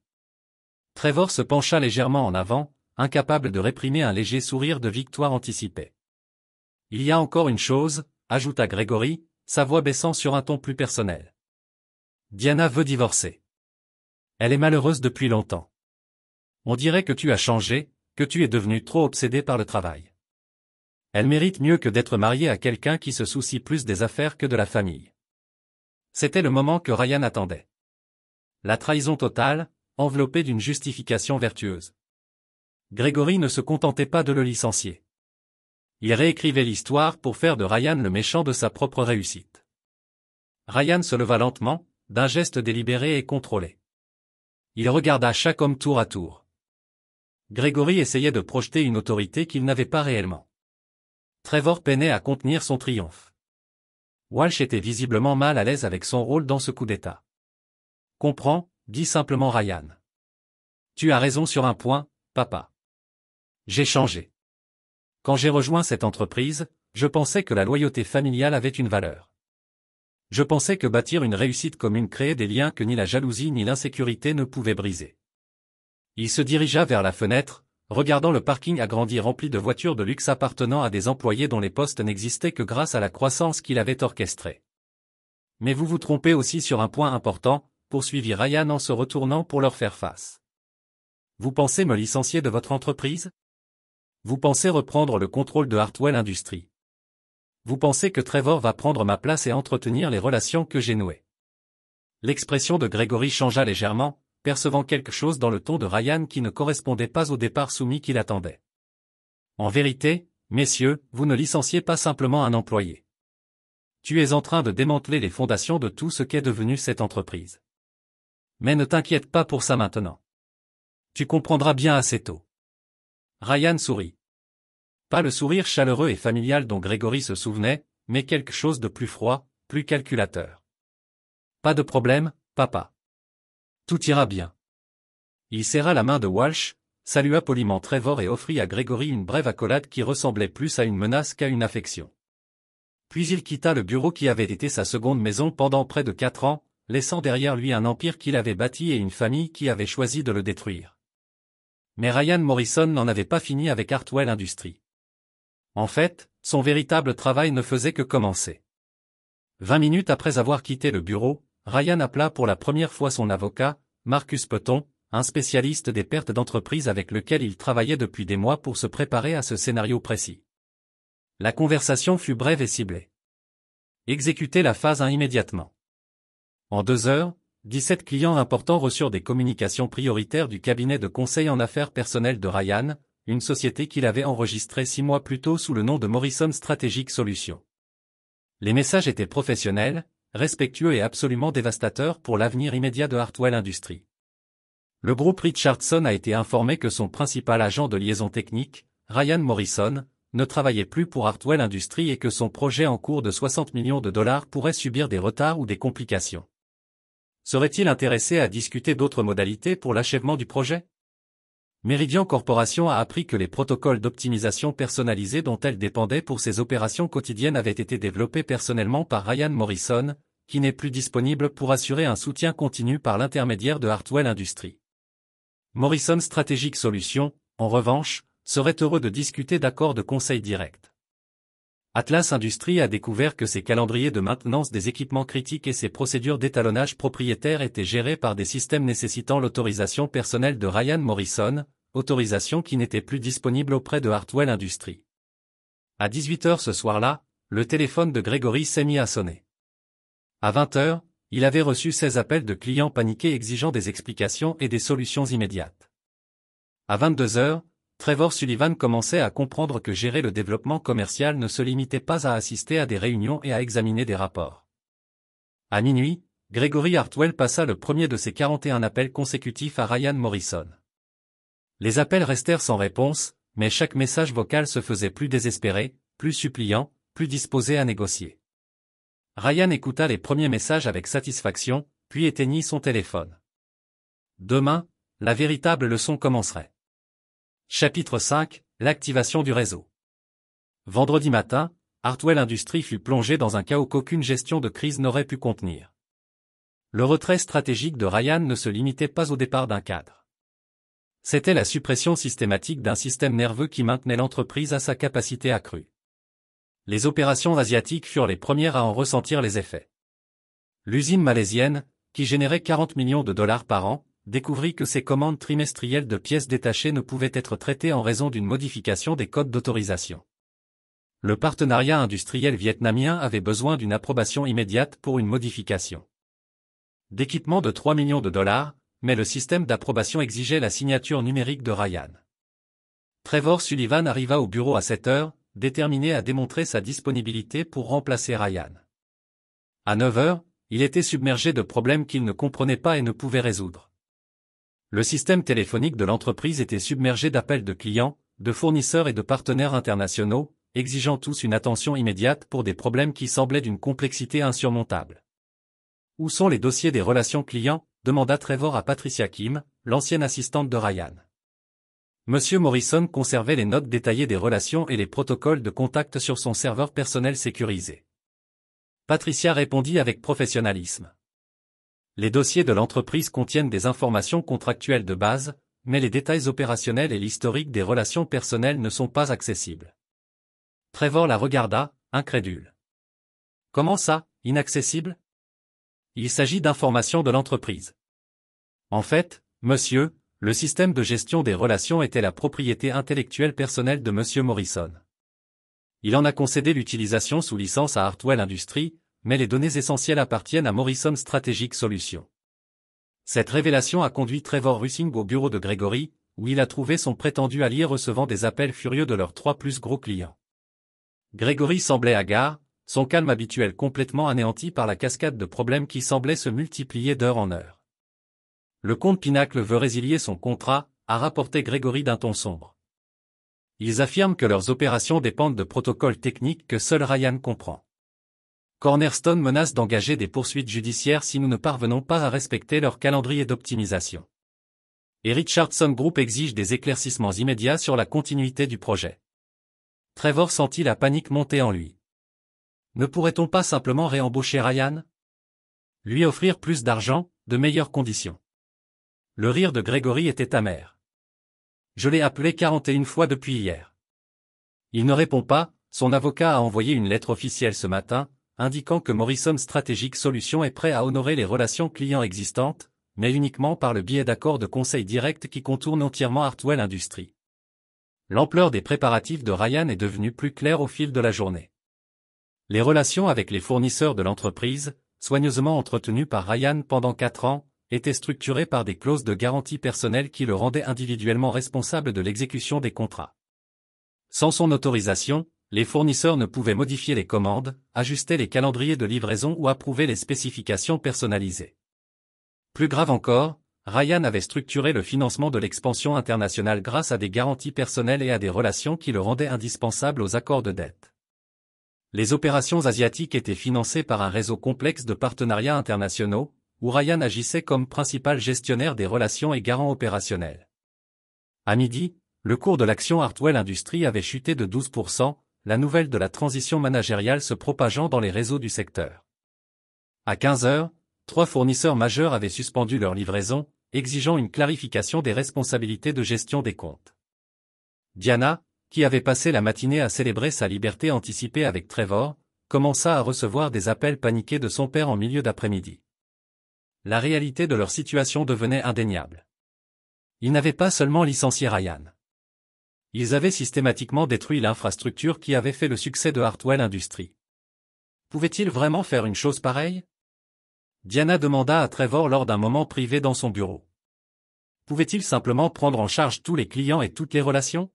Trevor se pencha légèrement en avant, incapable de réprimer un léger sourire de victoire anticipée. « Il y a encore une chose, » ajouta Gregory, sa voix baissant sur un ton plus personnel. Diana veut divorcer. Elle est malheureuse depuis longtemps. On dirait que tu as changé, que tu es devenu trop obsédé par le travail. Elle mérite mieux que d'être mariée à quelqu'un qui se soucie plus des affaires que de la famille. C'était le moment que Ryan attendait. La trahison totale, enveloppée d'une justification vertueuse. Grégory ne se contentait pas de le licencier. Il réécrivait l'histoire pour faire de Ryan le méchant de sa propre réussite. Ryan se leva lentement, d'un geste délibéré et contrôlé. Il regarda chaque homme tour à tour. Grégory essayait de projeter une autorité qu'il n'avait pas réellement. Trevor peinait à contenir son triomphe. Walsh était visiblement mal à l'aise avec son rôle dans ce coup d'État. « Comprends, dit simplement Ryan. Tu as raison sur un point, papa. J'ai changé. Quand j'ai rejoint cette entreprise, je pensais que la loyauté familiale avait une valeur. Je pensais que bâtir une réussite commune créait des liens que ni la jalousie ni l'insécurité ne pouvaient briser. » Il se dirigea vers la fenêtre, regardant le parking agrandi rempli de voitures de luxe appartenant à des employés dont les postes n'existaient que grâce à la croissance qu'il avait orchestrée. « Mais vous vous trompez aussi sur un point important, poursuivit Ryan en se retournant pour leur faire face. Vous pensez me licencier de votre entreprise? Vous pensez reprendre le contrôle de Hartwell Industries? Vous pensez que Trevor va prendre ma place et entretenir les relations que j'ai nouées? » L'expression de Grégory changea légèrement, percevant quelque chose dans le ton de Ryan qui ne correspondait pas au départ soumis qu'il attendait. « En vérité, messieurs, vous ne licenciez pas simplement un employé. Tu es en train de démanteler les fondations de tout ce qu'est devenu cette entreprise. Mais ne t'inquiète pas pour ça maintenant. Tu comprendras bien assez tôt. » Ryan sourit. Pas le sourire chaleureux et familial dont Grégory se souvenait, mais quelque chose de plus froid, plus calculateur. « Pas de problème, papa. Tout ira bien. » Il serra la main de Walsh, salua poliment Trevor et offrit à Grégory une brève accolade qui ressemblait plus à une menace qu'à une affection. Puis il quitta le bureau qui avait été sa seconde maison pendant près de 4 ans, laissant derrière lui un empire qu'il avait bâti et une famille qui avait choisi de le détruire. Mais Ryan Morrison n'en avait pas fini avec Hartwell Industries. En fait, son véritable travail ne faisait que commencer. 20 minutes après avoir quitté le bureau, Ryan appela pour la première fois son avocat, Marcus Peton, un spécialiste des pertes d'entreprise avec lequel il travaillait depuis des mois pour se préparer à ce scénario précis. La conversation fut brève et ciblée. Exécutez la phase 1 immédiatement. En 2 heures, 17 clients importants reçurent des communications prioritaires du cabinet de conseil en affaires personnelles de Ryan, une société qu'il avait enregistrée 6 mois plus tôt sous le nom de Morrison Strategic Solutions. Les messages étaient professionnels, respectueux et absolument dévastateurs pour l'avenir immédiat de Hartwell Industries. Le groupe Richardson a été informé que son principal agent de liaison technique, Ryan Morrison, ne travaillait plus pour Hartwell Industries et que son projet en cours de 60 millions de dollars pourrait subir des retards ou des complications. Serait-il intéressé à discuter d'autres modalités pour l'achèvement du projet? Meridian Corporation a appris que les protocoles d'optimisation personnalisés dont elle dépendait pour ses opérations quotidiennes avaient été développés personnellement par Ryan Morrison, qui n'est plus disponible pour assurer un soutien continu par l'intermédiaire de Hartwell Industries. Morrison Strategic Solutions, en revanche, serait heureux de discuter d'accords de conseil direct. Atlas Industries a découvert que ses calendriers de maintenance des équipements critiques et ses procédures d'étalonnage propriétaires étaient gérés par des systèmes nécessitant l'autorisation personnelle de Ryan Morrison, autorisation qui n'était plus disponible auprès de Hartwell Industries. À 18 h ce soir-là, le téléphone de Grégory s'est mis à sonner. À 20 h, il avait reçu 16 appels de clients paniqués exigeant des explications et des solutions immédiates. À 22 h, Trevor Sullivan commençait à comprendre que gérer le développement commercial ne se limitait pas à assister à des réunions et à examiner des rapports. À minuit, Grégory Hartwell passa le premier de ses 41 appels consécutifs à Ryan Morrison. Les appels restèrent sans réponse, mais chaque message vocal se faisait plus désespéré, plus suppliant, plus disposé à négocier. Ryan écouta les premiers messages avec satisfaction, puis éteignit son téléphone. Demain, la véritable leçon commencerait. Chapitre 5, l'activation du réseau. Vendredi matin, Hartwell Industries fut plongé dans un chaos qu'aucune gestion de crise n'aurait pu contenir. Le retrait stratégique de Ryan ne se limitait pas au départ d'un cadre. C'était la suppression systématique d'un système nerveux qui maintenait l'entreprise à sa capacité accrue. Les opérations asiatiques furent les premières à en ressentir les effets. L'usine malaisienne, qui générait 40 millions de dollars par an, découvrit que ses commandes trimestrielles de pièces détachées ne pouvaient être traitées en raison d'une modification des codes d'autorisation. Le partenariat industriel vietnamien avait besoin d'une approbation immédiate pour une modification d'équipement de 3 millions de dollars, mais le système d'approbation exigeait la signature numérique de Ryan. Trevor Sullivan arriva au bureau à 7 heures, déterminé à démontrer sa disponibilité pour remplacer Ryan. À 9 heures, il était submergé de problèmes qu'il ne comprenait pas et ne pouvait résoudre. Le système téléphonique de l'entreprise était submergé d'appels de clients, de fournisseurs et de partenaires internationaux, exigeant tous une attention immédiate pour des problèmes qui semblaient d'une complexité insurmontable. Où sont les dossiers des relations clients ? Demanda Trevor à Patricia Kim, l'ancienne assistante de Ryan. Monsieur Morrison conservait les notes détaillées des relations et les protocoles de contact sur son serveur personnel sécurisé. Patricia répondit avec professionnalisme. Les dossiers de l'entreprise contiennent des informations contractuelles de base, mais les détails opérationnels et l'historique des relations personnelles ne sont pas accessibles. Trevor la regarda, incrédule. Comment ça, inaccessible ? Il s'agit d'informations de l'entreprise. En fait, monsieur, le système de gestion des relations était la propriété intellectuelle personnelle de monsieur Morrison. Il en a concédé l'utilisation sous licence à Hartwell Industries, mais les données essentielles appartiennent à Morrison Strategic Solutions. Cette révélation a conduit Trevor Russing au bureau de Gregory, où il a trouvé son prétendu allié recevant des appels furieux de leurs 3 plus gros clients. Gregory semblait hagard, son calme habituel complètement anéanti par la cascade de problèmes qui semblaient se multiplier d'heure en heure. Le comte Pinacle veut résilier son contrat, a rapporté Gregory d'un ton sombre. Ils affirment que leurs opérations dépendent de protocoles techniques que seul Ryan comprend. Cornerstone menace d'engager des poursuites judiciaires si nous ne parvenons pas à respecter leur calendrier d'optimisation. Et Richardson Group exige des éclaircissements immédiats sur la continuité du projet. Trevor sentit la panique monter en lui. Ne pourrait-on pas simplement réembaucher Ryan ? Lui offrir plus d'argent, de meilleures conditions. Le rire de Gregory était amer. Je l'ai appelé 41 fois depuis hier. Il ne répond pas, son avocat a envoyé une lettre officielle ce matin, indiquant que Morrison Strategic Solutions est prêt à honorer les relations clients existantes, mais uniquement par le biais d'accords de conseil direct qui contournent entièrement Hartwell Industries. L'ampleur des préparatifs de Ryan est devenue plus claire au fil de la journée. Les relations avec les fournisseurs de l'entreprise, soigneusement entretenues par Ryan pendant 4 ans, étaient structurées par des clauses de garantie personnelle qui le rendaient individuellement responsable de l'exécution des contrats. Sans son autorisation, les fournisseurs ne pouvaient modifier les commandes, ajuster les calendriers de livraison ou approuver les spécifications personnalisées. Plus grave encore, Ryan avait structuré le financement de l'expansion internationale grâce à des garanties personnelles et à des relations qui le rendaient indispensable aux accords de dette. Les opérations asiatiques étaient financées par un réseau complexe de partenariats internationaux, où Ryan agissait comme principal gestionnaire des relations et garant opérationnel. À midi, le cours de l'action Hartwell Industries avait chuté de 12%, la nouvelle de la transition managériale se propageant dans les réseaux du secteur. À 15 heures, 3 fournisseurs majeurs avaient suspendu leur livraison, exigeant une clarification des responsabilités de gestion des comptes. Diana, qui avait passé la matinée à célébrer sa liberté anticipée avec Trevor, commença à recevoir des appels paniqués de son père en milieu d'après-midi. La réalité de leur situation devenait indéniable. Ils n'avaient pas seulement licencié Ryan. Ils avaient systématiquement détruit l'infrastructure qui avait fait le succès de Hartwell Industries. Pouvaient-ils vraiment faire une chose pareille ? Diana demanda à Trevor lors d'un moment privé dans son bureau. Pouvait-il simplement prendre en charge tous les clients et toutes les relations ?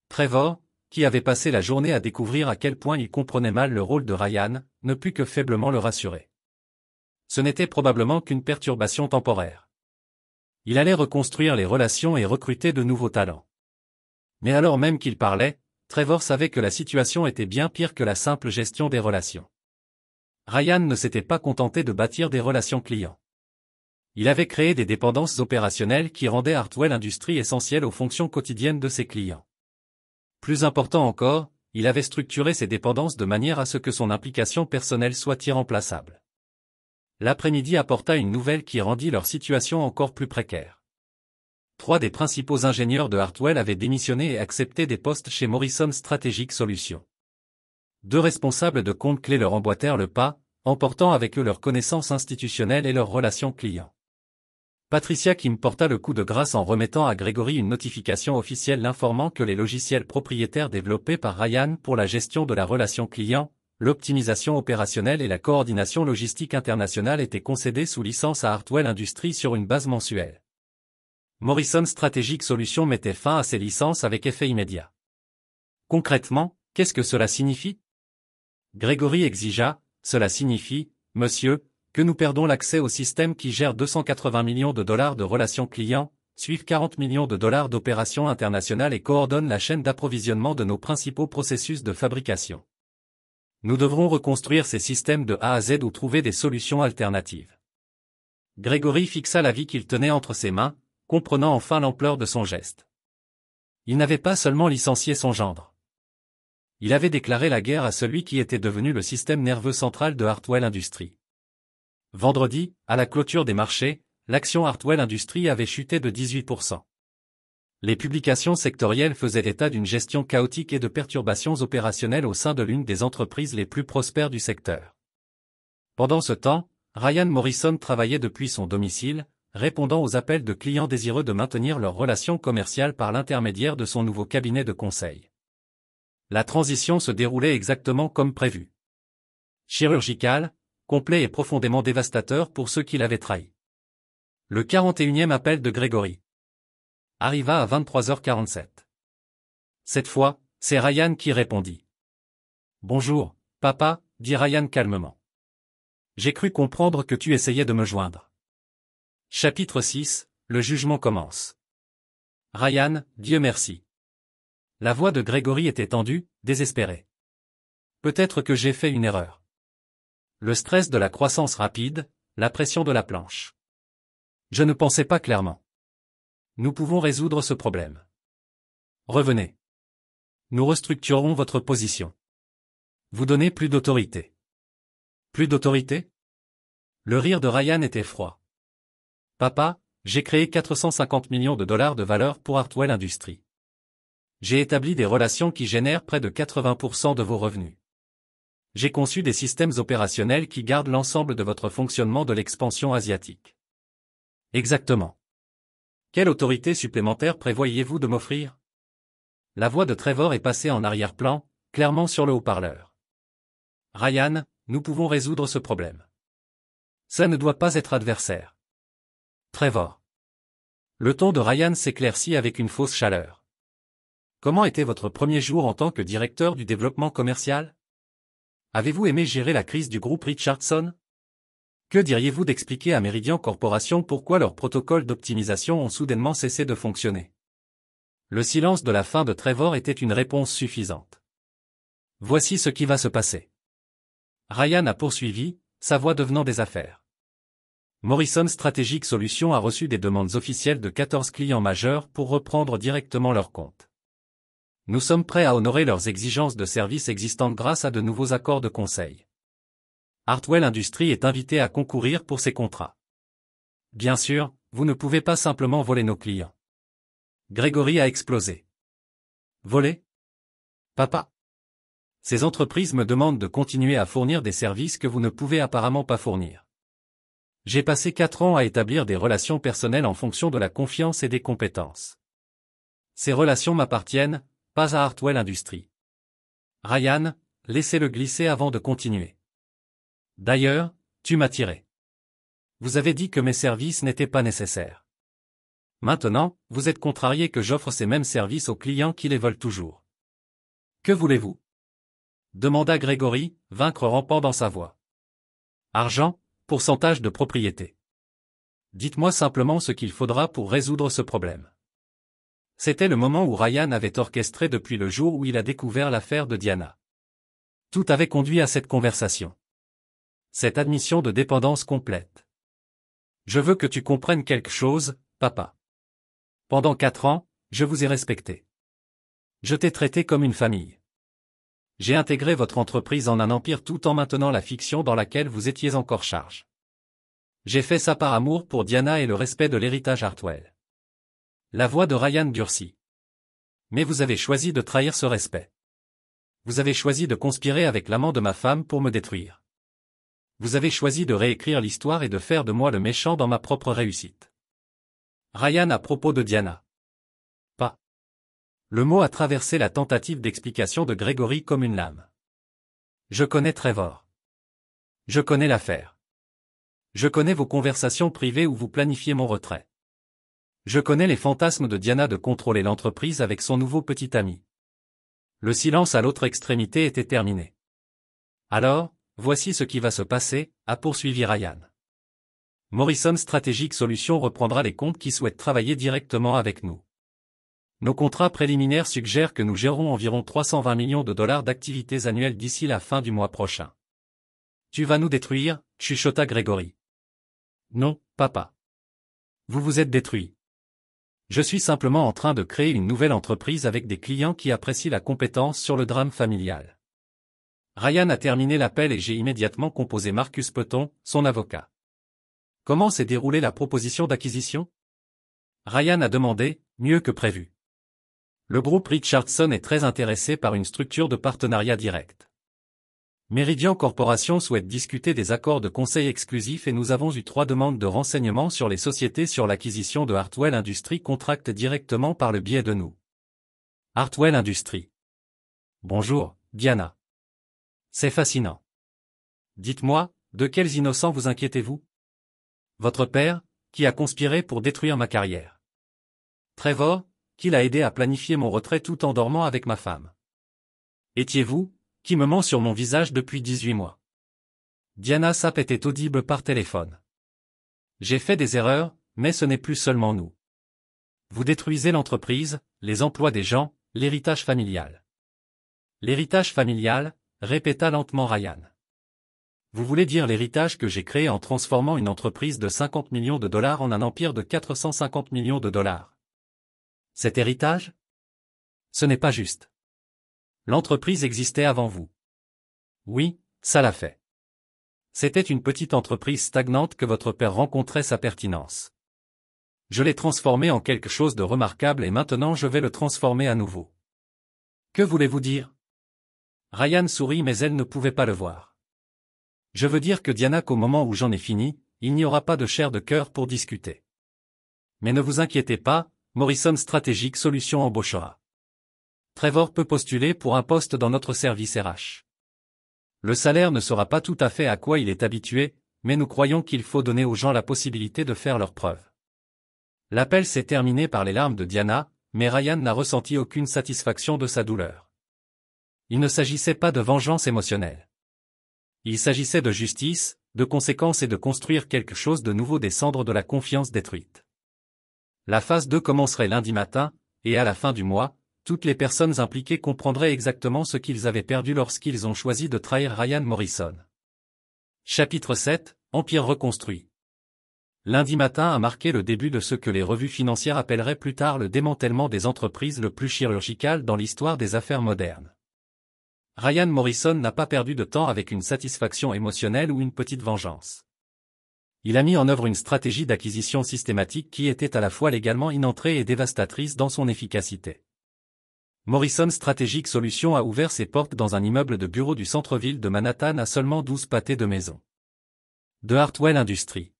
Trevor, qui avait passé la journée à découvrir à quel point il comprenait mal le rôle de Ryan, ne put que faiblement le rassurer. Ce n'était probablement qu'une perturbation temporaire. Il allait reconstruire les relations et recruter de nouveaux talents. Mais alors même qu'il parlait, Trevor savait que la situation était bien pire que la simple gestion des relations. Ryan ne s'était pas contenté de bâtir des relations clients. Il avait créé des dépendances opérationnelles qui rendaient Hartwell Industries essentielle aux fonctions quotidiennes de ses clients. Plus important encore, il avait structuré ses dépendances de manière à ce que son implication personnelle soit irremplaçable. L'après-midi apporta une nouvelle qui rendit leur situation encore plus précaire. 3 des principaux ingénieurs de Hartwell avaient démissionné et accepté des postes chez Morrison Strategic Solutions. deux responsables de comptes clés leur emboîtèrent le pas, emportant avec eux leurs connaissances institutionnelles et leurs relations clients. Patricia Kim porta le coup de grâce en remettant à Grégory une notification officielle l'informant que les logiciels propriétaires développés par Ryan pour la gestion de la relation client, l'optimisation opérationnelle et la coordination logistique internationale étaient concédés sous licence à Hartwell Industries sur une base mensuelle. Morrison Strategic Solutions mettait fin à ces licences avec effet immédiat. Concrètement, qu'est-ce que cela signifie? Grégory exigea, cela signifie, monsieur, que nous perdons l'accès au système qui gère 280 millions de dollars de relations clients, suivent 40 millions de dollars d'opérations internationales et coordonne la chaîne d'approvisionnement de nos principaux processus de fabrication. Nous devrons reconstruire ces systèmes de A à Z ou trouver des solutions alternatives. Grégory fixa la vie qu'il tenait entre ses mains, comprenant enfin l'ampleur de son geste. Il n'avait pas seulement licencié son gendre. Il avait déclaré la guerre à celui qui était devenu le système nerveux central de Hartwell Industries. Vendredi, à la clôture des marchés, l'action Hartwell Industries avait chuté de 18%. Les publications sectorielles faisaient état d'une gestion chaotique et de perturbations opérationnelles au sein de l'une des entreprises les plus prospères du secteur. Pendant ce temps, Ryan Morrison travaillait depuis son domicile, répondant aux appels de clients désireux de maintenir leurs relations commerciales par l'intermédiaire de son nouveau cabinet de conseil. La transition se déroulait exactement comme prévu. Chirurgical, complet et profondément dévastateur pour ceux qui l'avaient trahi. Le 41e appel de Grégory arriva à 23h47. Cette fois, c'est Ryan qui répondit. « Bonjour, papa, dit Ryan calmement. J'ai cru comprendre que tu essayais de me joindre. » Chapitre 6, le jugement commence. Ryan, Dieu merci. La voix de Grégory était tendue, désespérée. Peut-être que j'ai fait une erreur. Le stress de la croissance rapide, la pression de la planche. Je ne pensais pas clairement. Nous pouvons résoudre ce problème. Revenez. Nous restructurerons votre position. Vous donnez plus d'autorité. Plus d'autorité? Le rire de Ryan était froid. Papa, j'ai créé 450 millions de dollars de valeur pour Hartwell Industries. J'ai établi des relations qui génèrent près de 80% de vos revenus. J'ai conçu des systèmes opérationnels qui gardent l'ensemble de votre fonctionnement de l'expansion asiatique. Exactement. Quelle autorité supplémentaire prévoyez-vous de m'offrir? La voix de Trevor est passée en arrière-plan, clairement sur le haut-parleur. Ryan, nous pouvons résoudre ce problème. Ça ne doit pas être adversaire. Trevor. Le ton de Ryan s'éclaircit avec une fausse chaleur. Comment était votre premier jour en tant que directeur du développement commercial? Avez-vous aimé gérer la crise du groupe Richardson? Que diriez-vous d'expliquer à Meridian Corporation pourquoi leurs protocoles d'optimisation ont soudainement cessé de fonctionner? Le silence de la fin de Trevor était une réponse suffisante. Voici ce qui va se passer. Ryan a poursuivi, sa voix devenant des affaires. Morrison Strategic Solutions a reçu des demandes officielles de 14 clients majeurs pour reprendre directement leurs comptes. Nous sommes prêts à honorer leurs exigences de services existantes grâce à de nouveaux accords de conseil. Hartwell Industries est invité à concourir pour ces contrats. Bien sûr, vous ne pouvez pas simplement voler nos clients. Grégory a explosé. Voler? Papa? Ces entreprises me demandent de continuer à fournir des services que vous ne pouvez apparemment pas fournir. J'ai passé 4 ans à établir des relations personnelles en fonction de la confiance et des compétences. Ces relations m'appartiennent, pas à Hartwell Industries. Ryan, laissez-le glisser avant de continuer. D'ailleurs, tu m'as tiré. Vous avez dit que mes services n'étaient pas nécessaires. Maintenant, vous êtes contrarié que j'offre ces mêmes services aux clients qui les veulent toujours. Que voulez-vous? Demanda Grégory, vaincre rampant dans sa voix. Argent, pourcentage de propriété. Dites-moi simplement ce qu'il faudra pour résoudre ce problème. C'était le moment où Ryan avait orchestré depuis le jour où il a découvert l'affaire de Diana. Tout avait conduit à cette conversation. Cette admission de dépendance complète. Je veux que tu comprennes quelque chose, papa. Pendant 4 ans, je vous ai respecté. Je t'ai traité comme une famille. J'ai intégré votre entreprise en un empire tout en maintenant la fiction dans laquelle vous étiez encore charge. J'ai fait ça par amour pour Diana et le respect de l'héritage Hartwell. La voix de Ryan durcit. Mais vous avez choisi de trahir ce respect. Vous avez choisi de conspirer avec l'amant de ma femme pour me détruire. Vous avez choisi de réécrire l'histoire et de faire de moi le méchant dans ma propre réussite. Ryan à propos de Diana. Pas. Le mot a traversé la tentative d'explication de Gregory comme une lame. Je connais Trevor. Je connais l'affaire. Je connais vos conversations privées où vous planifiez mon retrait. Je connais les fantasmes de Diana de contrôler l'entreprise avec son nouveau petit ami. Le silence à l'autre extrémité était terminé. Alors, voici ce qui va se passer, a poursuivi Ryan. Morrison Strategic Solutions reprendra les comptes qui souhaitent travailler directement avec nous. Nos contrats préliminaires suggèrent que nous gérerons environ 320 millions de dollars d'activités annuelles d'ici la fin du mois prochain. Tu vas nous détruire, chuchota Gregory. Non, papa. Vous vous êtes détruit. Je suis simplement en train de créer une nouvelle entreprise avec des clients qui apprécient la compétence sur le drame familial. Ryan a terminé l'appel et j'ai immédiatement composé Marcus Peton, son avocat. Comment s'est déroulée la proposition d'acquisition? Ryan a demandé, mieux que prévu. Le groupe Richardson est très intéressé par une structure de partenariat direct. Meridian Corporation souhaite discuter des accords de conseil exclusifs et nous avons eu 3 demandes de renseignements sur les sociétés sur l'acquisition de Hartwell Industries contractent directement par le biais de nous. Hartwell Industries. Bonjour, Diana. C'est fascinant. Dites-moi, de quels innocents vous inquiétez-vous? Votre père, qui a conspiré pour détruire ma carrière. Trevor, qui l'a aidé à planifier mon retrait tout en dormant avec ma femme. Étiez-vous, qui me ment sur mon visage depuis 18 mois. Diana Sapp était audible par téléphone. J'ai fait des erreurs, mais ce n'est plus seulement nous. Vous détruisez l'entreprise, les emplois des gens, l'héritage familial. L'héritage familial, répéta lentement Ryan. Vous voulez dire l'héritage que j'ai créé en transformant une entreprise de 50 millions de dollars en un empire de 450 millions de dollars. Cet héritage? Ce n'est pas juste. L'entreprise existait avant vous. Oui, ça l'a fait. C'était une petite entreprise stagnante que votre père rencontrait sa pertinence. Je l'ai transformé en quelque chose de remarquable et maintenant je vais le transformer à nouveau. Que voulez-vous dire? Ryan sourit mais elle ne pouvait pas le voir. Je veux dire que Diana qu'au moment où j'en ai fini, il n'y aura pas de chair de cœur pour discuter. Mais ne vous inquiétez pas, Morrison Strategic Solutions embauchera. Trevor peut postuler pour un poste dans notre service RH. Le salaire ne sera pas tout à fait à quoi il est habitué, mais nous croyons qu'il faut donner aux gens la possibilité de faire leurs preuves. L'appel s'est terminé par les larmes de Diana, mais Ryan n'a ressenti aucune satisfaction de sa douleur. Il ne s'agissait pas de vengeance émotionnelle. Il s'agissait de justice, de conséquences et de construire quelque chose de nouveau des cendres de la confiance détruite. La phase 2 commencerait lundi matin, et à la fin du mois, toutes les personnes impliquées comprendraient exactement ce qu'ils avaient perdu lorsqu'ils ont choisi de trahir Ryan Morrison. Chapitre 7, Empire reconstruit. Lundi matin a marqué le début de ce que les revues financières appelleraient plus tard le démantèlement des entreprises le plus chirurgical dans l'histoire des affaires modernes. Ryan Morrison n'a pas perdu de temps avec une satisfaction émotionnelle ou une petite vengeance. Il a mis en œuvre une stratégie d'acquisition systématique qui était à la fois légalement inentrée et dévastatrice dans son efficacité. Morrison Strategic Solutions a ouvert ses portes dans un immeuble de bureaux du centre-ville de Manhattan à seulement 12 pâtés de maison. De Hartwell Industries.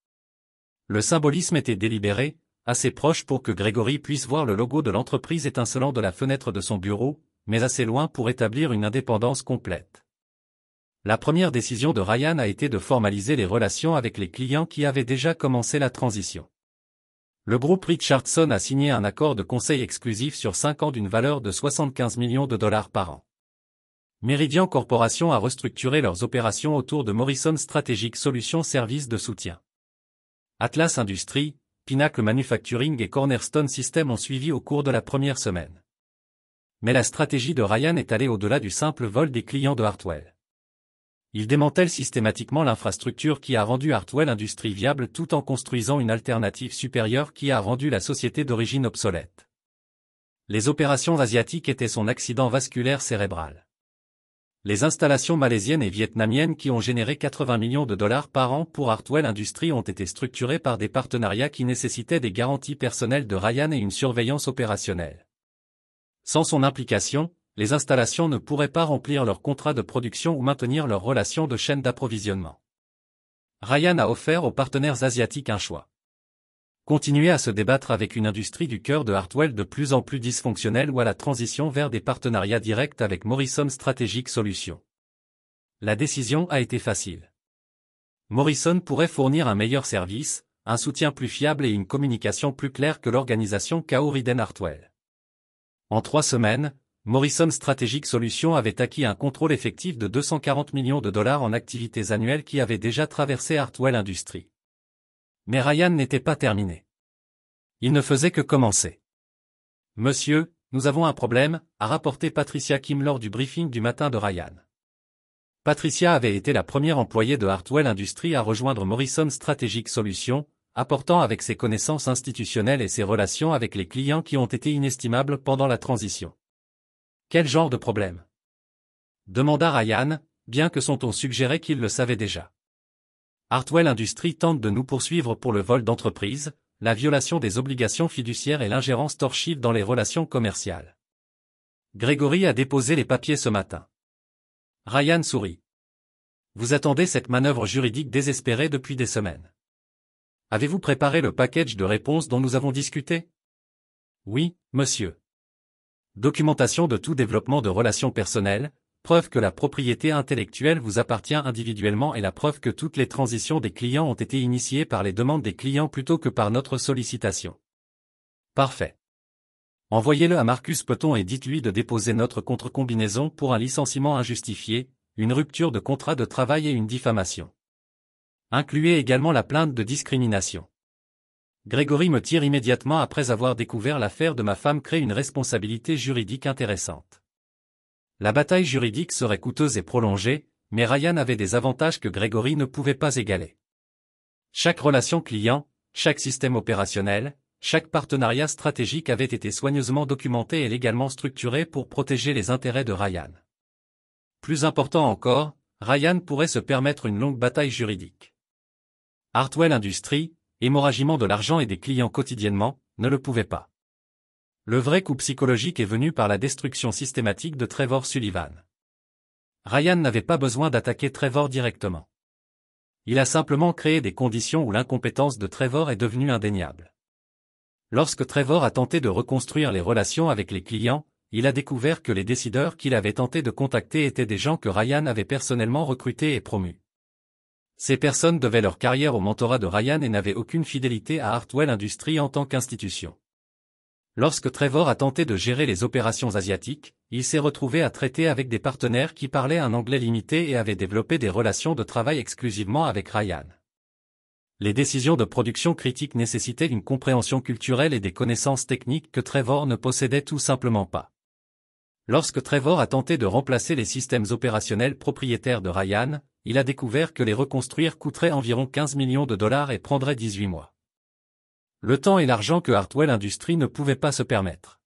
Le symbolisme était délibéré, assez proche pour que Gregory puisse voir le logo de l'entreprise étincelant de la fenêtre de son bureau, mais assez loin pour établir une indépendance complète. La première décision de Ryan a été de formaliser les relations avec les clients qui avaient déjà commencé la transition. Le groupe Richardson a signé un accord de conseil exclusif sur 5 ans d'une valeur de 75 millions de dollars par an. Meridian Corporation a restructuré leurs opérations autour de Morrison Strategic Solutions Services de soutien. Atlas Industries, Pinnacle Manufacturing et Cornerstone Systems ont suivi au cours de la première semaine. Mais la stratégie de Ryan est allée au-delà du simple vol des clients de Hartwell. Il démantèle systématiquement l'infrastructure qui a rendu Hartwell Industries viable tout en construisant une alternative supérieure qui a rendu la société d'origine obsolète. Les opérations asiatiques étaient son accident vasculaire cérébral. Les installations malaisiennes et vietnamiennes qui ont généré 80 millions de dollars par an pour Hartwell Industries ont été structurées par des partenariats qui nécessitaient des garanties personnelles de Ryan et une surveillance opérationnelle. Sans son implication, les installations ne pourraient pas remplir leur contrat de production ou maintenir leurs relations de chaîne d'approvisionnement. Ryan a offert aux partenaires asiatiques un choix. Continuer à se débattre avec une industrie du cœur de Hartwell de plus en plus dysfonctionnelle ou à la transition vers des partenariats directs avec Morrison Strategic Solutions. La décision a été facile. Morrison pourrait fournir un meilleur service, un soutien plus fiable et une communication plus claire que l'organisation Kao Riden Hartwell. En 3 semaines, Morrison Strategic Solutions avait acquis un contrôle effectif de 240 millions de dollars en activités annuelles qui avaient déjà traversé Hartwell Industries. Mais Ryan n'était pas terminé. Il ne faisait que commencer. « Monsieur, nous avons un problème », a rapporté Patricia Kim lors du briefing du matin de Ryan. Patricia avait été la première employée de Hartwell Industries à rejoindre Morrison Strategic Solutions, apportant avec ses connaissances institutionnelles et ses relations avec les clients qui ont été inestimables pendant la transition. « Quel genre de problème ?» demanda Ryan, bien que son ton suggérait qu'il le savait déjà. Hartwell Industries tente de nous poursuivre pour le vol d'entreprise, la violation des obligations fiduciaires et l'ingérence torchive dans les relations commerciales. Grégory a déposé les papiers ce matin. Ryan sourit. Vous attendez cette manœuvre juridique désespérée depuis des semaines. Avez-vous préparé le package de réponses dont nous avons discuté? Oui, monsieur. Documentation de tout développement de relations personnelles, preuve que la propriété intellectuelle vous appartient individuellement et la preuve que toutes les transitions des clients ont été initiées par les demandes des clients plutôt que par notre sollicitation. Parfait. Envoyez-le à Marcus Peton et dites-lui de déposer notre contre-combinaison pour un licenciement injustifié, une rupture de contrat de travail et une diffamation. Incluez également la plainte de discrimination. Grégory me tire immédiatement après avoir découvert l'affaire de ma femme crée une responsabilité juridique intéressante. La bataille juridique serait coûteuse et prolongée, mais Ryan avait des avantages que Grégory ne pouvait pas égaler. Chaque relation client, chaque système opérationnel, chaque partenariat stratégique avait été soigneusement documenté et légalement structuré pour protéger les intérêts de Ryan. Plus important encore, Ryan pourrait se permettre une longue bataille juridique. Hartwell Industries, hémorragiement de l'argent et des clients quotidiennement, ne le pouvait pas. Le vrai coup psychologique est venu par la destruction systématique de Trevor Sullivan. Ryan n'avait pas besoin d'attaquer Trevor directement. Il a simplement créé des conditions où l'incompétence de Trevor est devenue indéniable. Lorsque Trevor a tenté de reconstruire les relations avec les clients, il a découvert que les décideurs qu'il avait tenté de contacter étaient des gens que Ryan avait personnellement recrutés et promus. Ces personnes devaient leur carrière au mentorat de Ryan et n'avaient aucune fidélité à Hartwell Industries en tant qu'institution. Lorsque Trevor a tenté de gérer les opérations asiatiques, il s'est retrouvé à traiter avec des partenaires qui parlaient un anglais limité et avaient développé des relations de travail exclusivement avec Ryan. Les décisions de production critiques nécessitaient une compréhension culturelle et des connaissances techniques que Trevor ne possédait tout simplement pas. Lorsque Trevor a tenté de remplacer les systèmes opérationnels propriétaires de Ryan, il a découvert que les reconstruire coûterait environ 15 millions de dollars et prendrait 18 mois. Le temps et l'argent que Hartwell Industries ne pouvait pas se permettre.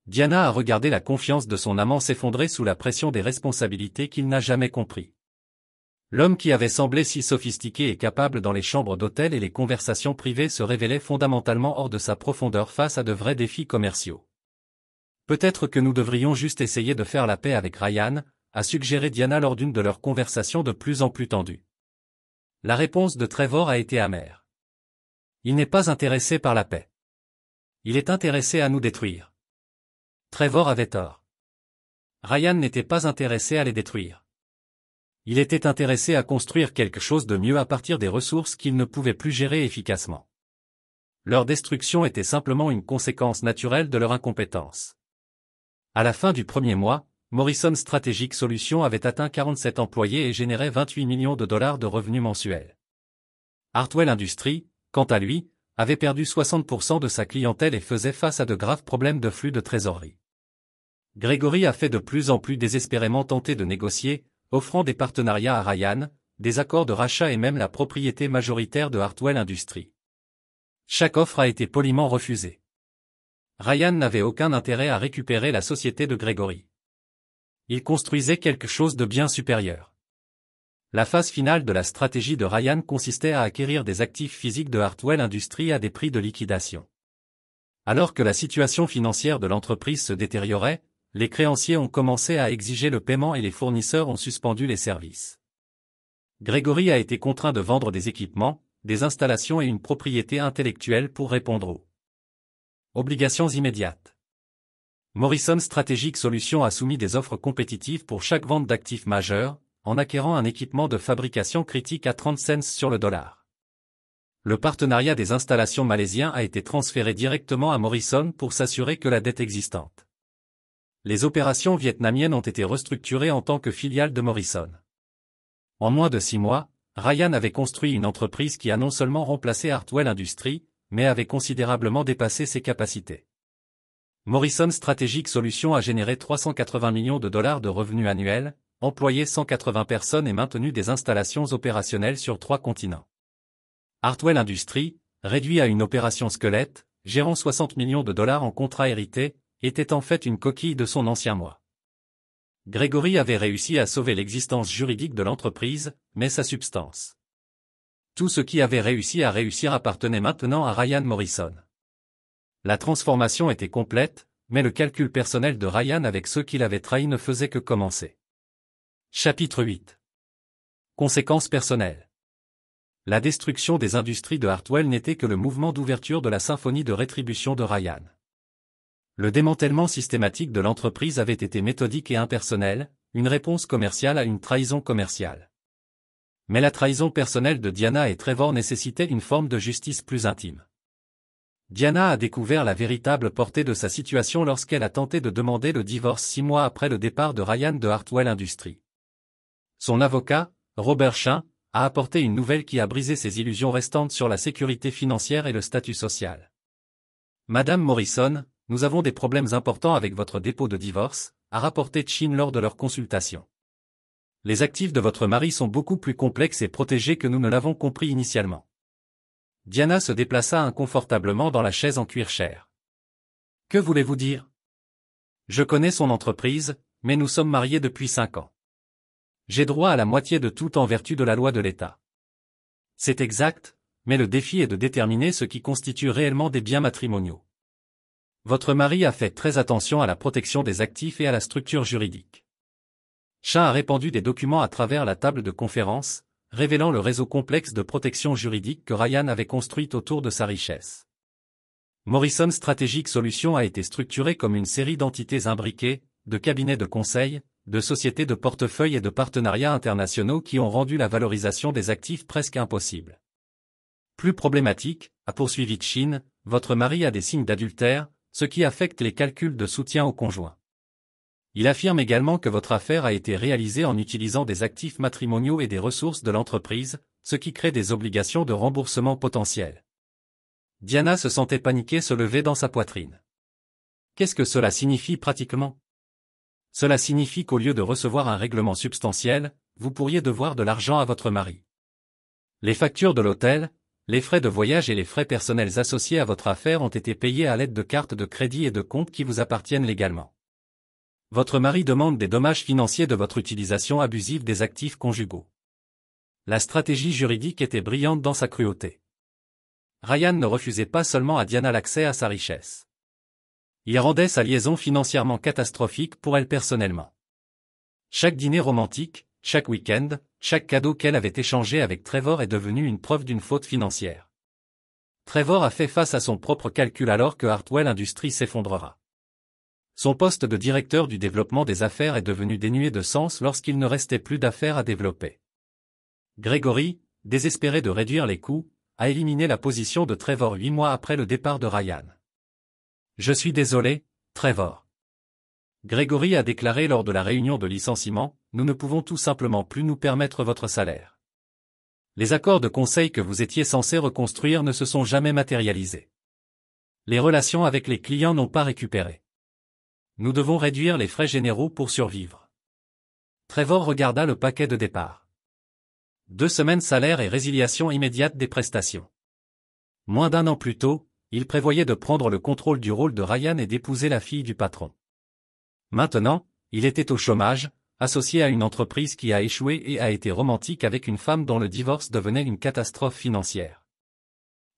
Diana a regardé la confiance de son amant s'effondrer sous la pression des responsabilités qu'il n'a jamais compris. L'homme qui avait semblé si sophistiqué et capable dans les chambres d'hôtel et les conversations privées se révélait fondamentalement hors de sa profondeur face à de vrais défis commerciaux. Peut-être que nous devrions juste essayer de faire la paix avec Ryan, a suggéré Diana lors d'une de leurs conversations de plus en plus tendues. La réponse de Trevor a été amère. Il n'est pas intéressé par la paix. Il est intéressé à nous détruire. Trevor avait tort. Ryan n'était pas intéressé à les détruire. Il était intéressé à construire quelque chose de mieux à partir des ressources qu'il ne pouvait plus gérer efficacement. Leur destruction était simplement une conséquence naturelle de leur incompétence. À la fin du premier mois, Morrison Strategic Solutions avait atteint 47 employés et générait 28 millions de dollars de revenus mensuels. Hartwell Industries, quant à lui, avait perdu 60% de sa clientèle et faisait face à de graves problèmes de flux de trésorerie. Grégory a fait de plus en plus désespérément tenter de négocier, offrant des partenariats à Ryan, des accords de rachat et même la propriété majoritaire de Hartwell Industries. Chaque offre a été poliment refusée. Ryan n'avait aucun intérêt à récupérer la société de Grégory. Il construisait quelque chose de bien supérieur. La phase finale de la stratégie de Ryan consistait à acquérir des actifs physiques de Hartwell Industries à des prix de liquidation. Alors que la situation financière de l'entreprise se détériorait, les créanciers ont commencé à exiger le paiement et les fournisseurs ont suspendu les services. Grégory a été contraint de vendre des équipements, des installations et une propriété intellectuelle pour répondre aux obligations immédiates. Morrison Strategic Solutions a soumis des offres compétitives pour chaque vente d'actifs majeurs, en acquérant un équipement de fabrication critique à 30 cents sur le dollar. Le partenariat des installations malaisien a été transféré directement à Morrison pour s'assurer que la dette existante. Les opérations vietnamiennes ont été restructurées en tant que filiales de Morrison. En moins de 6 mois, Ryan avait construit une entreprise qui a non seulement remplacé Hartwell Industries, mais avait considérablement dépassé ses capacités. Morrison Strategic Solutions a généré 380 millions de dollars de revenus annuels, employé 180 personnes et maintenu des installations opérationnelles sur 3 continents. Hartwell Industries, réduit à une opération squelette, gérant 60 millions de dollars en contrats hérités, était en fait une coquille de son ancien moi. Grégory avait réussi à sauver l'existence juridique de l'entreprise, mais sa substance. Tout ce qui avait réussi à réussir appartenait maintenant à Ryan Morrison. La transformation était complète, mais le calcul personnel de Ryan avec ceux qui l'avaient trahi ne faisait que commencer. Chapitre 8. Conséquences personnelles. La destruction des industries de Hartwell n'était que le mouvement d'ouverture de la symphonie de rétribution de Ryan. Le démantèlement systématique de l'entreprise avait été méthodique et impersonnel, une réponse commerciale à une trahison commerciale. Mais la trahison personnelle de Diana et Trevor nécessitait une forme de justice plus intime. Diana a découvert la véritable portée de sa situation lorsqu'elle a tenté de demander le divorce 6 mois après le départ de Ryan de Hartwell Industries. Son avocat, Robert Shinn, a apporté une nouvelle qui a brisé ses illusions restantes sur la sécurité financière et le statut social. Madame Morrison, nous avons des problèmes importants avec votre dépôt de divorce, a rapporté Shinn lors de leur consultation. Les actifs de votre mari sont beaucoup plus complexes et protégés que nous ne l'avons compris initialement. Diana se déplaça inconfortablement dans la chaise en cuir chair. Que voulez-vous dire? Je connais son entreprise, mais nous sommes mariés depuis 5 ans. J'ai droit à la moitié de tout en vertu de la loi de l'État. C'est exact, mais le défi est de déterminer ce qui constitue réellement des biens matrimoniaux. Votre mari a fait très attention à la protection des actifs et à la structure juridique. Shinn a répandu des documents à travers la table de conférence, révélant le réseau complexe de protection juridique que Ryan avait construit autour de sa richesse. Morrison Strategic Solutions a été structuré comme une série d'entités imbriquées, de cabinets de conseil, de sociétés de portefeuille et de partenariats internationaux qui ont rendu la valorisation des actifs presque impossible. Plus problématique, a poursuivi Shinn, votre mari a des signes d'adultère, ce qui affecte les calculs de soutien au conjoint. Il affirme également que votre affaire a été réalisée en utilisant des actifs matrimoniaux et des ressources de l'entreprise, ce qui crée des obligations de remboursement potentielles. Diana se sentait paniquée se lever dans sa poitrine. Qu'est-ce que cela signifie pratiquement? Cela signifie qu'au lieu de recevoir un règlement substantiel, vous pourriez devoir de l'argent à votre mari. Les factures de l'hôtel, les frais de voyage et les frais personnels associés à votre affaire ont été payés à l'aide de cartes de crédit et de comptes qui vous appartiennent légalement. Votre mari demande des dommages financiers de votre utilisation abusive des actifs conjugaux. La stratégie juridique était brillante dans sa cruauté. Ryan ne refusait pas seulement à Diana l'accès à sa richesse. Il rendait sa liaison financièrement catastrophique pour elle personnellement. Chaque dîner romantique, chaque week-end, chaque cadeau qu'elle avait échangé avec Trevor est devenu une preuve d'une faute financière. Trevor a fait face à son propre calcul alors que Hartwell Industries s'effondrera. Son poste de directeur du développement des affaires est devenu dénué de sens lorsqu'il ne restait plus d'affaires à développer. Grégory, désespéré de réduire les coûts, a éliminé la position de Trevor 8 mois après le départ de Ryan. Je suis désolé, Trevor. Grégory a déclaré lors de la réunion de licenciement, nous ne pouvons tout simplement plus nous permettre votre salaire. Les accords de conseil que vous étiez censé reconstruire ne se sont jamais matérialisés. Les relations avec les clients n'ont pas récupéré. Nous devons réduire les frais généraux pour survivre. Trevor regarda le paquet de départ. 2 semaines salaire et résiliation immédiate des prestations. Moins d'1 an plus tôt, il prévoyait de prendre le contrôle du rôle de Ryan et d'épouser la fille du patron. Maintenant, il était au chômage, associé à une entreprise qui a échoué et a été romantique avec une femme dont le divorce devenait une catastrophe financière.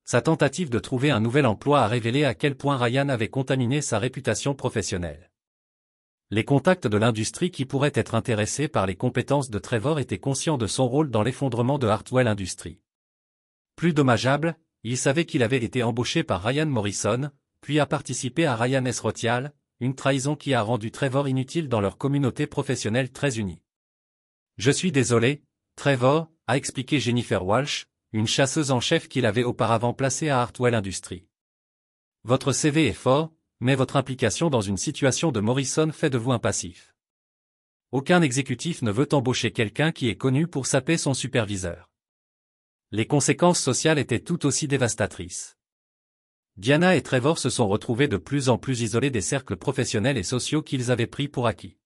Sa tentative de trouver un nouvel emploi a révélé à quel point Ryan avait contaminé sa réputation professionnelle. Les contacts de l'industrie qui pourraient être intéressés par les compétences de Trevor étaient conscients de son rôle dans l'effondrement de Hartwell Industries. Plus dommageable, il savait qu'il avait été embauché par Ryan Morrison, puis a participé à Ryan S. Rotial, une trahison qui a rendu Trevor inutile dans leur communauté professionnelle très unie. Je suis désolé, Trevor, a expliqué Jennifer Walsh, une chasseuse en chef qu'il avait auparavant placée à Hartwell Industries. Votre CV est fort, mais votre implication dans une situation de Morrison fait de vous un passif. Aucun exécutif ne veut embaucher quelqu'un qui est connu pour saper son superviseur. Les conséquences sociales étaient tout aussi dévastatrices. Diana et Trevor se sont retrouvés de plus en plus isolés des cercles professionnels et sociaux qu'ils avaient pris pour acquis.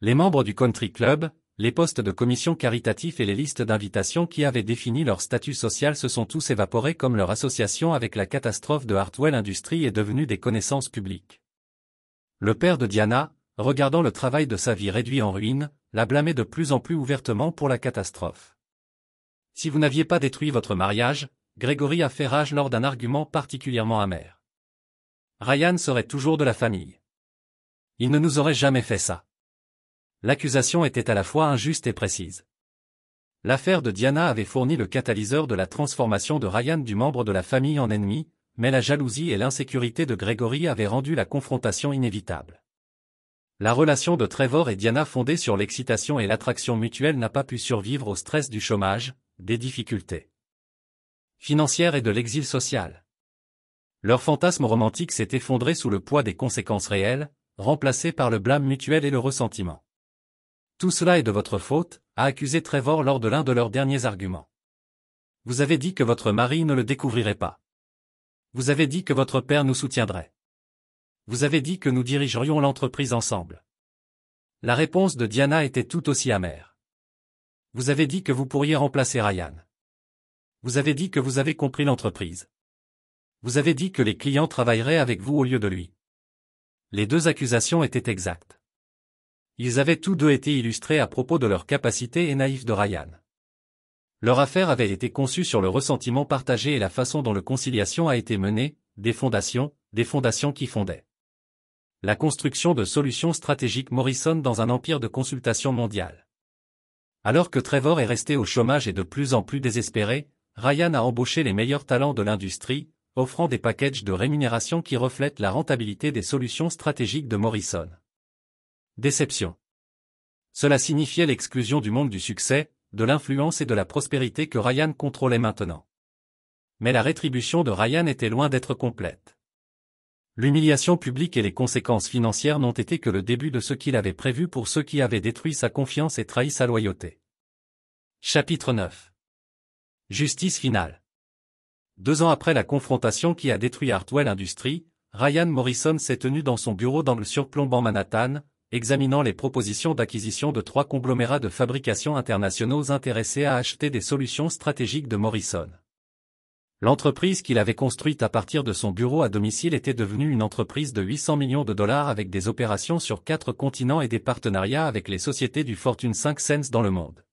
Les membres du country club, les postes de commission caritatifs et les listes d'invitations qui avaient défini leur statut social se sont tous évaporés comme leur association avec la catastrophe de Hartwell Industries est devenue des connaissances publiques. Le père de Diana, regardant le travail de sa vie réduit en ruine, la blâmait de plus en plus ouvertement pour la catastrophe. Si vous n'aviez pas détruit votre mariage, Gregory a fait rage lors d'un argument particulièrement amer. Ryan serait toujours de la famille. Il ne nous aurait jamais fait ça. L'accusation était à la fois injuste et précise. L'affaire de Diana avait fourni le catalyseur de la transformation de Ryan du membre de la famille en ennemi, mais la jalousie et l'insécurité de Gregory avaient rendu la confrontation inévitable. La relation de Trevor et Diana fondée sur l'excitation et l'attraction mutuelle n'a pas pu survivre au stress du chômage, des difficultés financières et de l'exil social. Leur fantasme romantique s'est effondré sous le poids des conséquences réelles, remplacé par le blâme mutuel et le ressentiment. Tout cela est de votre faute, a accusé Trevor lors de l'un de leurs derniers arguments. Vous avez dit que votre mari ne le découvrirait pas. Vous avez dit que votre père nous soutiendrait. Vous avez dit que nous dirigerions l'entreprise ensemble. La réponse de Diana était tout aussi amère. Vous avez dit que vous pourriez remplacer Ryan. Vous avez dit que vous avez compris l'entreprise. Vous avez dit que les clients travailleraient avec vous au lieu de lui. Les deux accusations étaient exactes. Ils avaient tous deux été illustrés à propos de leur capacité et naïfs de Ryan. Leur affaire avait été conçue sur le ressentiment partagé et la façon dont la conciliation a été menée, des fondations qui fondaient. La construction de solutions stratégiques Morrison dans un empire de consultation mondiale. Alors que Trevor est resté au chômage et de plus en plus désespéré, Ryan a embauché les meilleurs talents de l'industrie, offrant des packages de rémunération qui reflètent la rentabilité des solutions stratégiques de Morrison. Déception. Cela signifiait l'exclusion du monde du succès, de l'influence et de la prospérité que Ryan contrôlait maintenant. Mais la rétribution de Ryan était loin d'être complète. L'humiliation publique et les conséquences financières n'ont été que le début de ce qu'il avait prévu pour ceux qui avaient détruit sa confiance et trahi sa loyauté. Chapitre 9. Justice finale. 2 ans après la confrontation qui a détruit Hartwell Industries, Ryan Morrison s'est tenu dans son bureau dans le surplombant Manhattan, examinant les propositions d'acquisition de 3 conglomérats de fabrication internationaux intéressés à acheter des solutions stratégiques de Morrison. L'entreprise qu'il avait construite à partir de son bureau à domicile était devenue une entreprise de 800 millions de dollars avec des opérations sur 4 continents et des partenariats avec les sociétés du Fortune 500 dans le monde.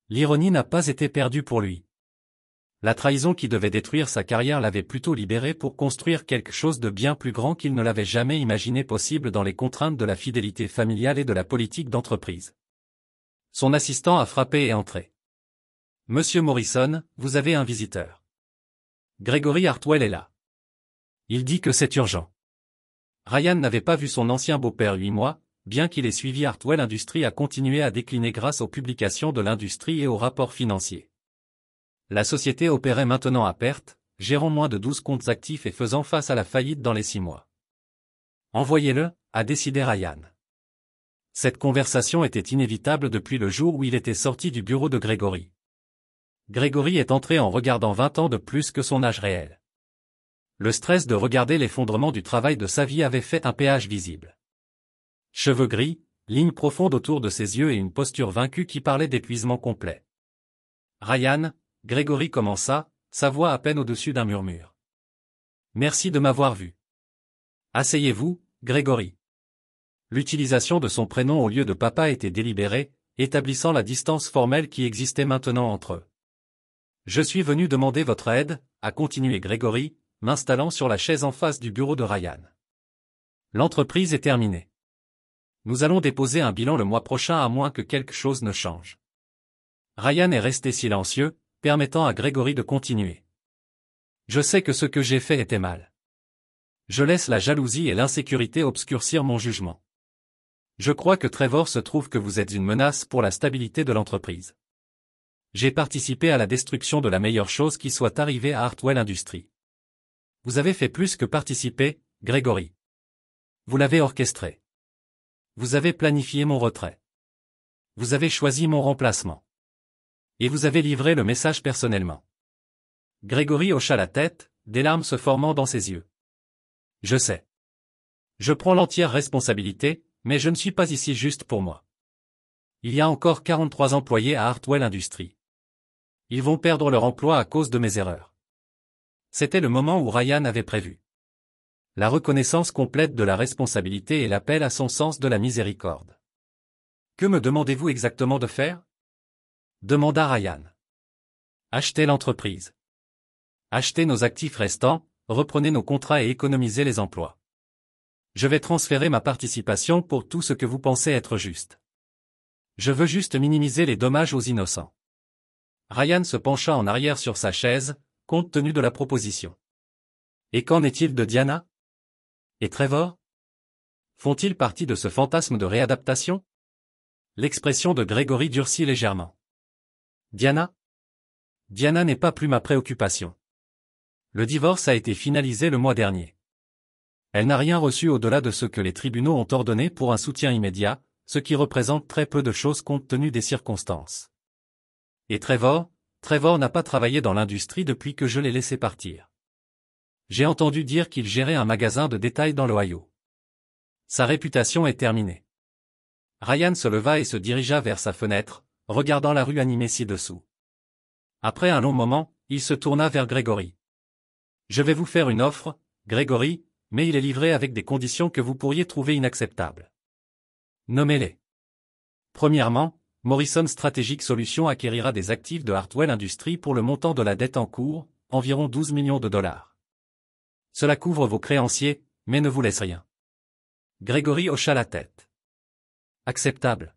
L'ironie n'a pas été perdue pour lui. La trahison qui devait détruire sa carrière l'avait plutôt libéré pour construire quelque chose de bien plus grand qu'il ne l'avait jamais imaginé possible dans les contraintes de la fidélité familiale et de la politique d'entreprise. Son assistant a frappé et entré. « Monsieur Morrison, vous avez un visiteur. Gregory Hartwell est là. Il dit que c'est urgent. » Ryan n'avait pas vu son ancien beau-père 8 mois, bien qu'il ait suivi Hartwell Industries à continuer à décliner grâce aux publications de l'industrie et aux rapports financiers. La société opérait maintenant à perte, gérant moins de 12 comptes actifs et faisant face à la faillite dans les 6 mois. Envoyez-le, a décidé Ryan. Cette conversation était inévitable depuis le jour où il était sorti du bureau de Gregory. Gregory est entré en regardant 20 ans de plus que son âge réel. Le stress de regarder l'effondrement du travail de sa vie avait fait un péage visible. Cheveux gris, ligne profonde autour de ses yeux et une posture vaincue qui parlait d'épuisement complet. Ryan, Gregory commença, sa voix à peine au-dessus d'un murmure. Merci de m'avoir vu. Asseyez-vous, Gregory. L'utilisation de son prénom au lieu de papa était délibérée, établissant la distance formelle qui existait maintenant entre eux. Je suis venu demander votre aide, a continué Gregory, m'installant sur la chaise en face du bureau de Ryan. L'entreprise est terminée. Nous allons déposer un bilan le mois prochain à moins que quelque chose ne change. Ryan est resté silencieux, permettant à Gregory de continuer. Je sais que ce que j'ai fait était mal. Je laisse la jalousie et l'insécurité obscurcir mon jugement. Je crois que Trevor se trouve que vous êtes une menace pour la stabilité de l'entreprise. J'ai participé à la destruction de la meilleure chose qui soit arrivée à Hartwell Industries. Vous avez fait plus que participer, Gregory. Vous l'avez orchestré. Vous avez planifié mon retrait. Vous avez choisi mon remplacement. Et vous avez livré le message personnellement. Gregory hocha la tête, des larmes se formant dans ses yeux. Je sais. Je prends l'entière responsabilité, mais je ne suis pas ici juste pour moi. Il y a encore 43 employés à Hartwell Industries. Ils vont perdre leur emploi à cause de mes erreurs. C'était le moment où Ryan avait prévu. La reconnaissance complète de la responsabilité et l'appel à son sens de la miséricorde. Que me demandez-vous exactement de faire? Demanda Ryan. Achetez l'entreprise. Achetez nos actifs restants, reprenez nos contrats et économisez les emplois. Je vais transférer ma participation pour tout ce que vous pensez être juste. Je veux juste minimiser les dommages aux innocents. Ryan se pencha en arrière sur sa chaise, compte tenu de la proposition. Et qu'en est-il de Diana? Et Trevor? Font-ils partie de ce fantasme de réadaptation? L'expression de Gregory durcit légèrement. Diana? Diana n'est pas plus ma préoccupation. Le divorce a été finalisé le mois dernier. Elle n'a rien reçu au-delà de ce que les tribunaux ont ordonné pour un soutien immédiat, ce qui représente très peu de choses compte tenu des circonstances. Et Trevor n'a pas travaillé dans l'industrie depuis que je l'ai laissé partir. J'ai entendu dire qu'il gérait un magasin de détail dans l'Ohio. Sa réputation est terminée. Ryan se leva et se dirigea vers sa fenêtre, regardant la rue animée ci-dessous. Après un long moment, il se tourna vers Gregory. Je vais vous faire une offre, Gregory, mais il est livré avec des conditions que vous pourriez trouver inacceptables. Nommez-les. Premièrement, Morrison Strategic Solutions acquérira des actifs de Hartwell Industries pour le montant de la dette en cours, environ 12 millions de dollars. Cela couvre vos créanciers, mais ne vous laisse rien. Gregory hocha la tête. Acceptable.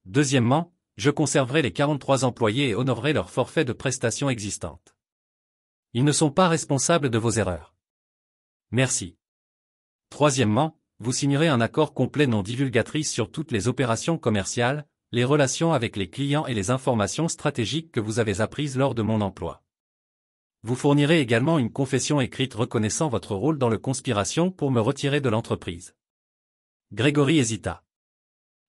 Deuxièmement, je conserverai les 43 employés et honorerai leur forfait de prestations existantes. Ils ne sont pas responsables de vos erreurs. Merci. Troisièmement, vous signerez un accord complet non divulgatrice sur toutes les opérations commerciales, les relations avec les clients et les informations stratégiques que vous avez apprises lors de mon emploi. Vous fournirez également une confession écrite reconnaissant votre rôle dans la conspiration pour me retirer de l'entreprise. Gregory hésita.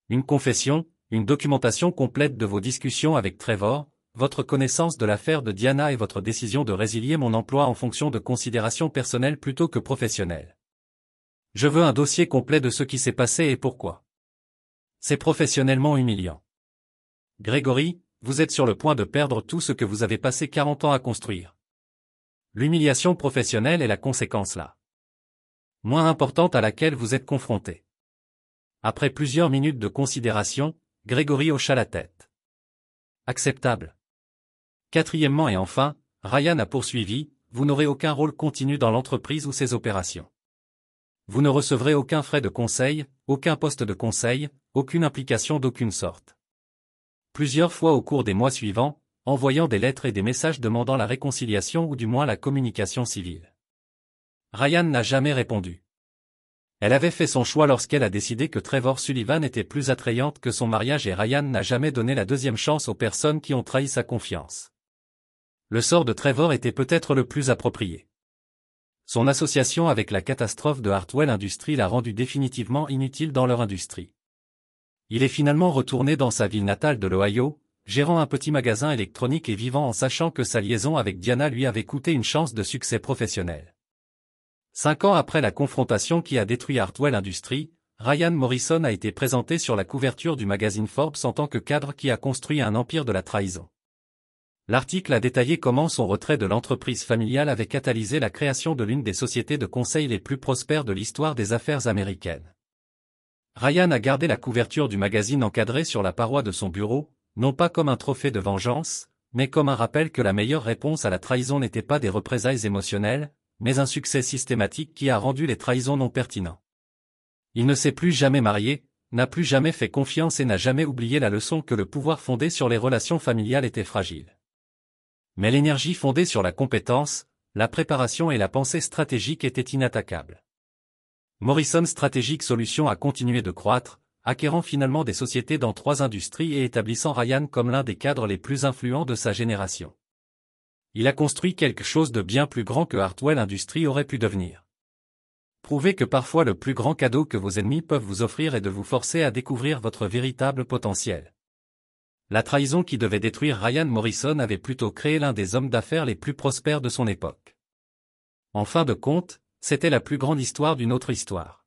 Une confession, une documentation complète de vos discussions avec Trevor, votre connaissance de l'affaire de Diana et votre décision de résilier mon emploi en fonction de considérations personnelles plutôt que professionnelles. Je veux un dossier complet de ce qui s'est passé et pourquoi. C'est professionnellement humiliant. Gregory, vous êtes sur le point de perdre tout ce que vous avez passé 40 ans à construire. L'humiliation professionnelle est la conséquence là. Moins importante à laquelle vous êtes confronté. Après plusieurs minutes de considération, Gregory hocha la tête. Acceptable. Quatrièmement et enfin, Ryan a poursuivi, vous n'aurez aucun rôle continu dans l'entreprise ou ses opérations. Vous ne recevrez aucun frais de conseil, aucun poste de conseil, aucune implication d'aucune sorte. Plusieurs fois au cours des mois suivants, envoyant des lettres et des messages demandant la réconciliation ou du moins la communication civile. Ryan n'a jamais répondu. Elle avait fait son choix lorsqu'elle a décidé que Trevor Sullivan était plus attrayante que son mariage et Ryan n'a jamais donné la deuxième chance aux personnes qui ont trahi sa confiance. Le sort de Trevor était peut-être le plus approprié. Son association avec la catastrophe de Hartwell Industries l'a rendu définitivement inutile dans leur industrie. Il est finalement retourné dans sa ville natale de l'Ohio, gérant un petit magasin électronique et vivant en sachant que sa liaison avec Diana lui avait coûté une chance de succès professionnel. 5 ans après la confrontation qui a détruit Hartwell Industries, Ryan Morrison a été présenté sur la couverture du magazine Forbes en tant que cadre qui a construit un empire de la trahison. L'article a détaillé comment son retrait de l'entreprise familiale avait catalysé la création de l'une des sociétés de conseil les plus prospères de l'histoire des affaires américaines. Ryan a gardé la couverture du magazine encadrée sur la paroi de son bureau, non pas comme un trophée de vengeance, mais comme un rappel que la meilleure réponse à la trahison n'était pas des représailles émotionnelles, mais un succès systématique qui a rendu les trahisons non pertinents. Il ne s'est plus jamais marié, n'a plus jamais fait confiance et n'a jamais oublié la leçon que le pouvoir fondé sur les relations familiales était fragile. Mais l'énergie fondée sur la compétence, la préparation et la pensée stratégique était inattaquable. Morrison Strategic Solutions a continué de croître, acquérant finalement des sociétés dans 3 industries et établissant Ryan comme l'un des cadres les plus influents de sa génération. Il a construit quelque chose de bien plus grand que Hartwell Industries aurait pu devenir. Prouvez que parfois le plus grand cadeau que vos ennemis peuvent vous offrir est de vous forcer à découvrir votre véritable potentiel. La trahison qui devait détruire Ryan Morrison avait plutôt créé l'un des hommes d'affaires les plus prospères de son époque. En fin de compte, c'était la plus grande histoire d'une autre histoire.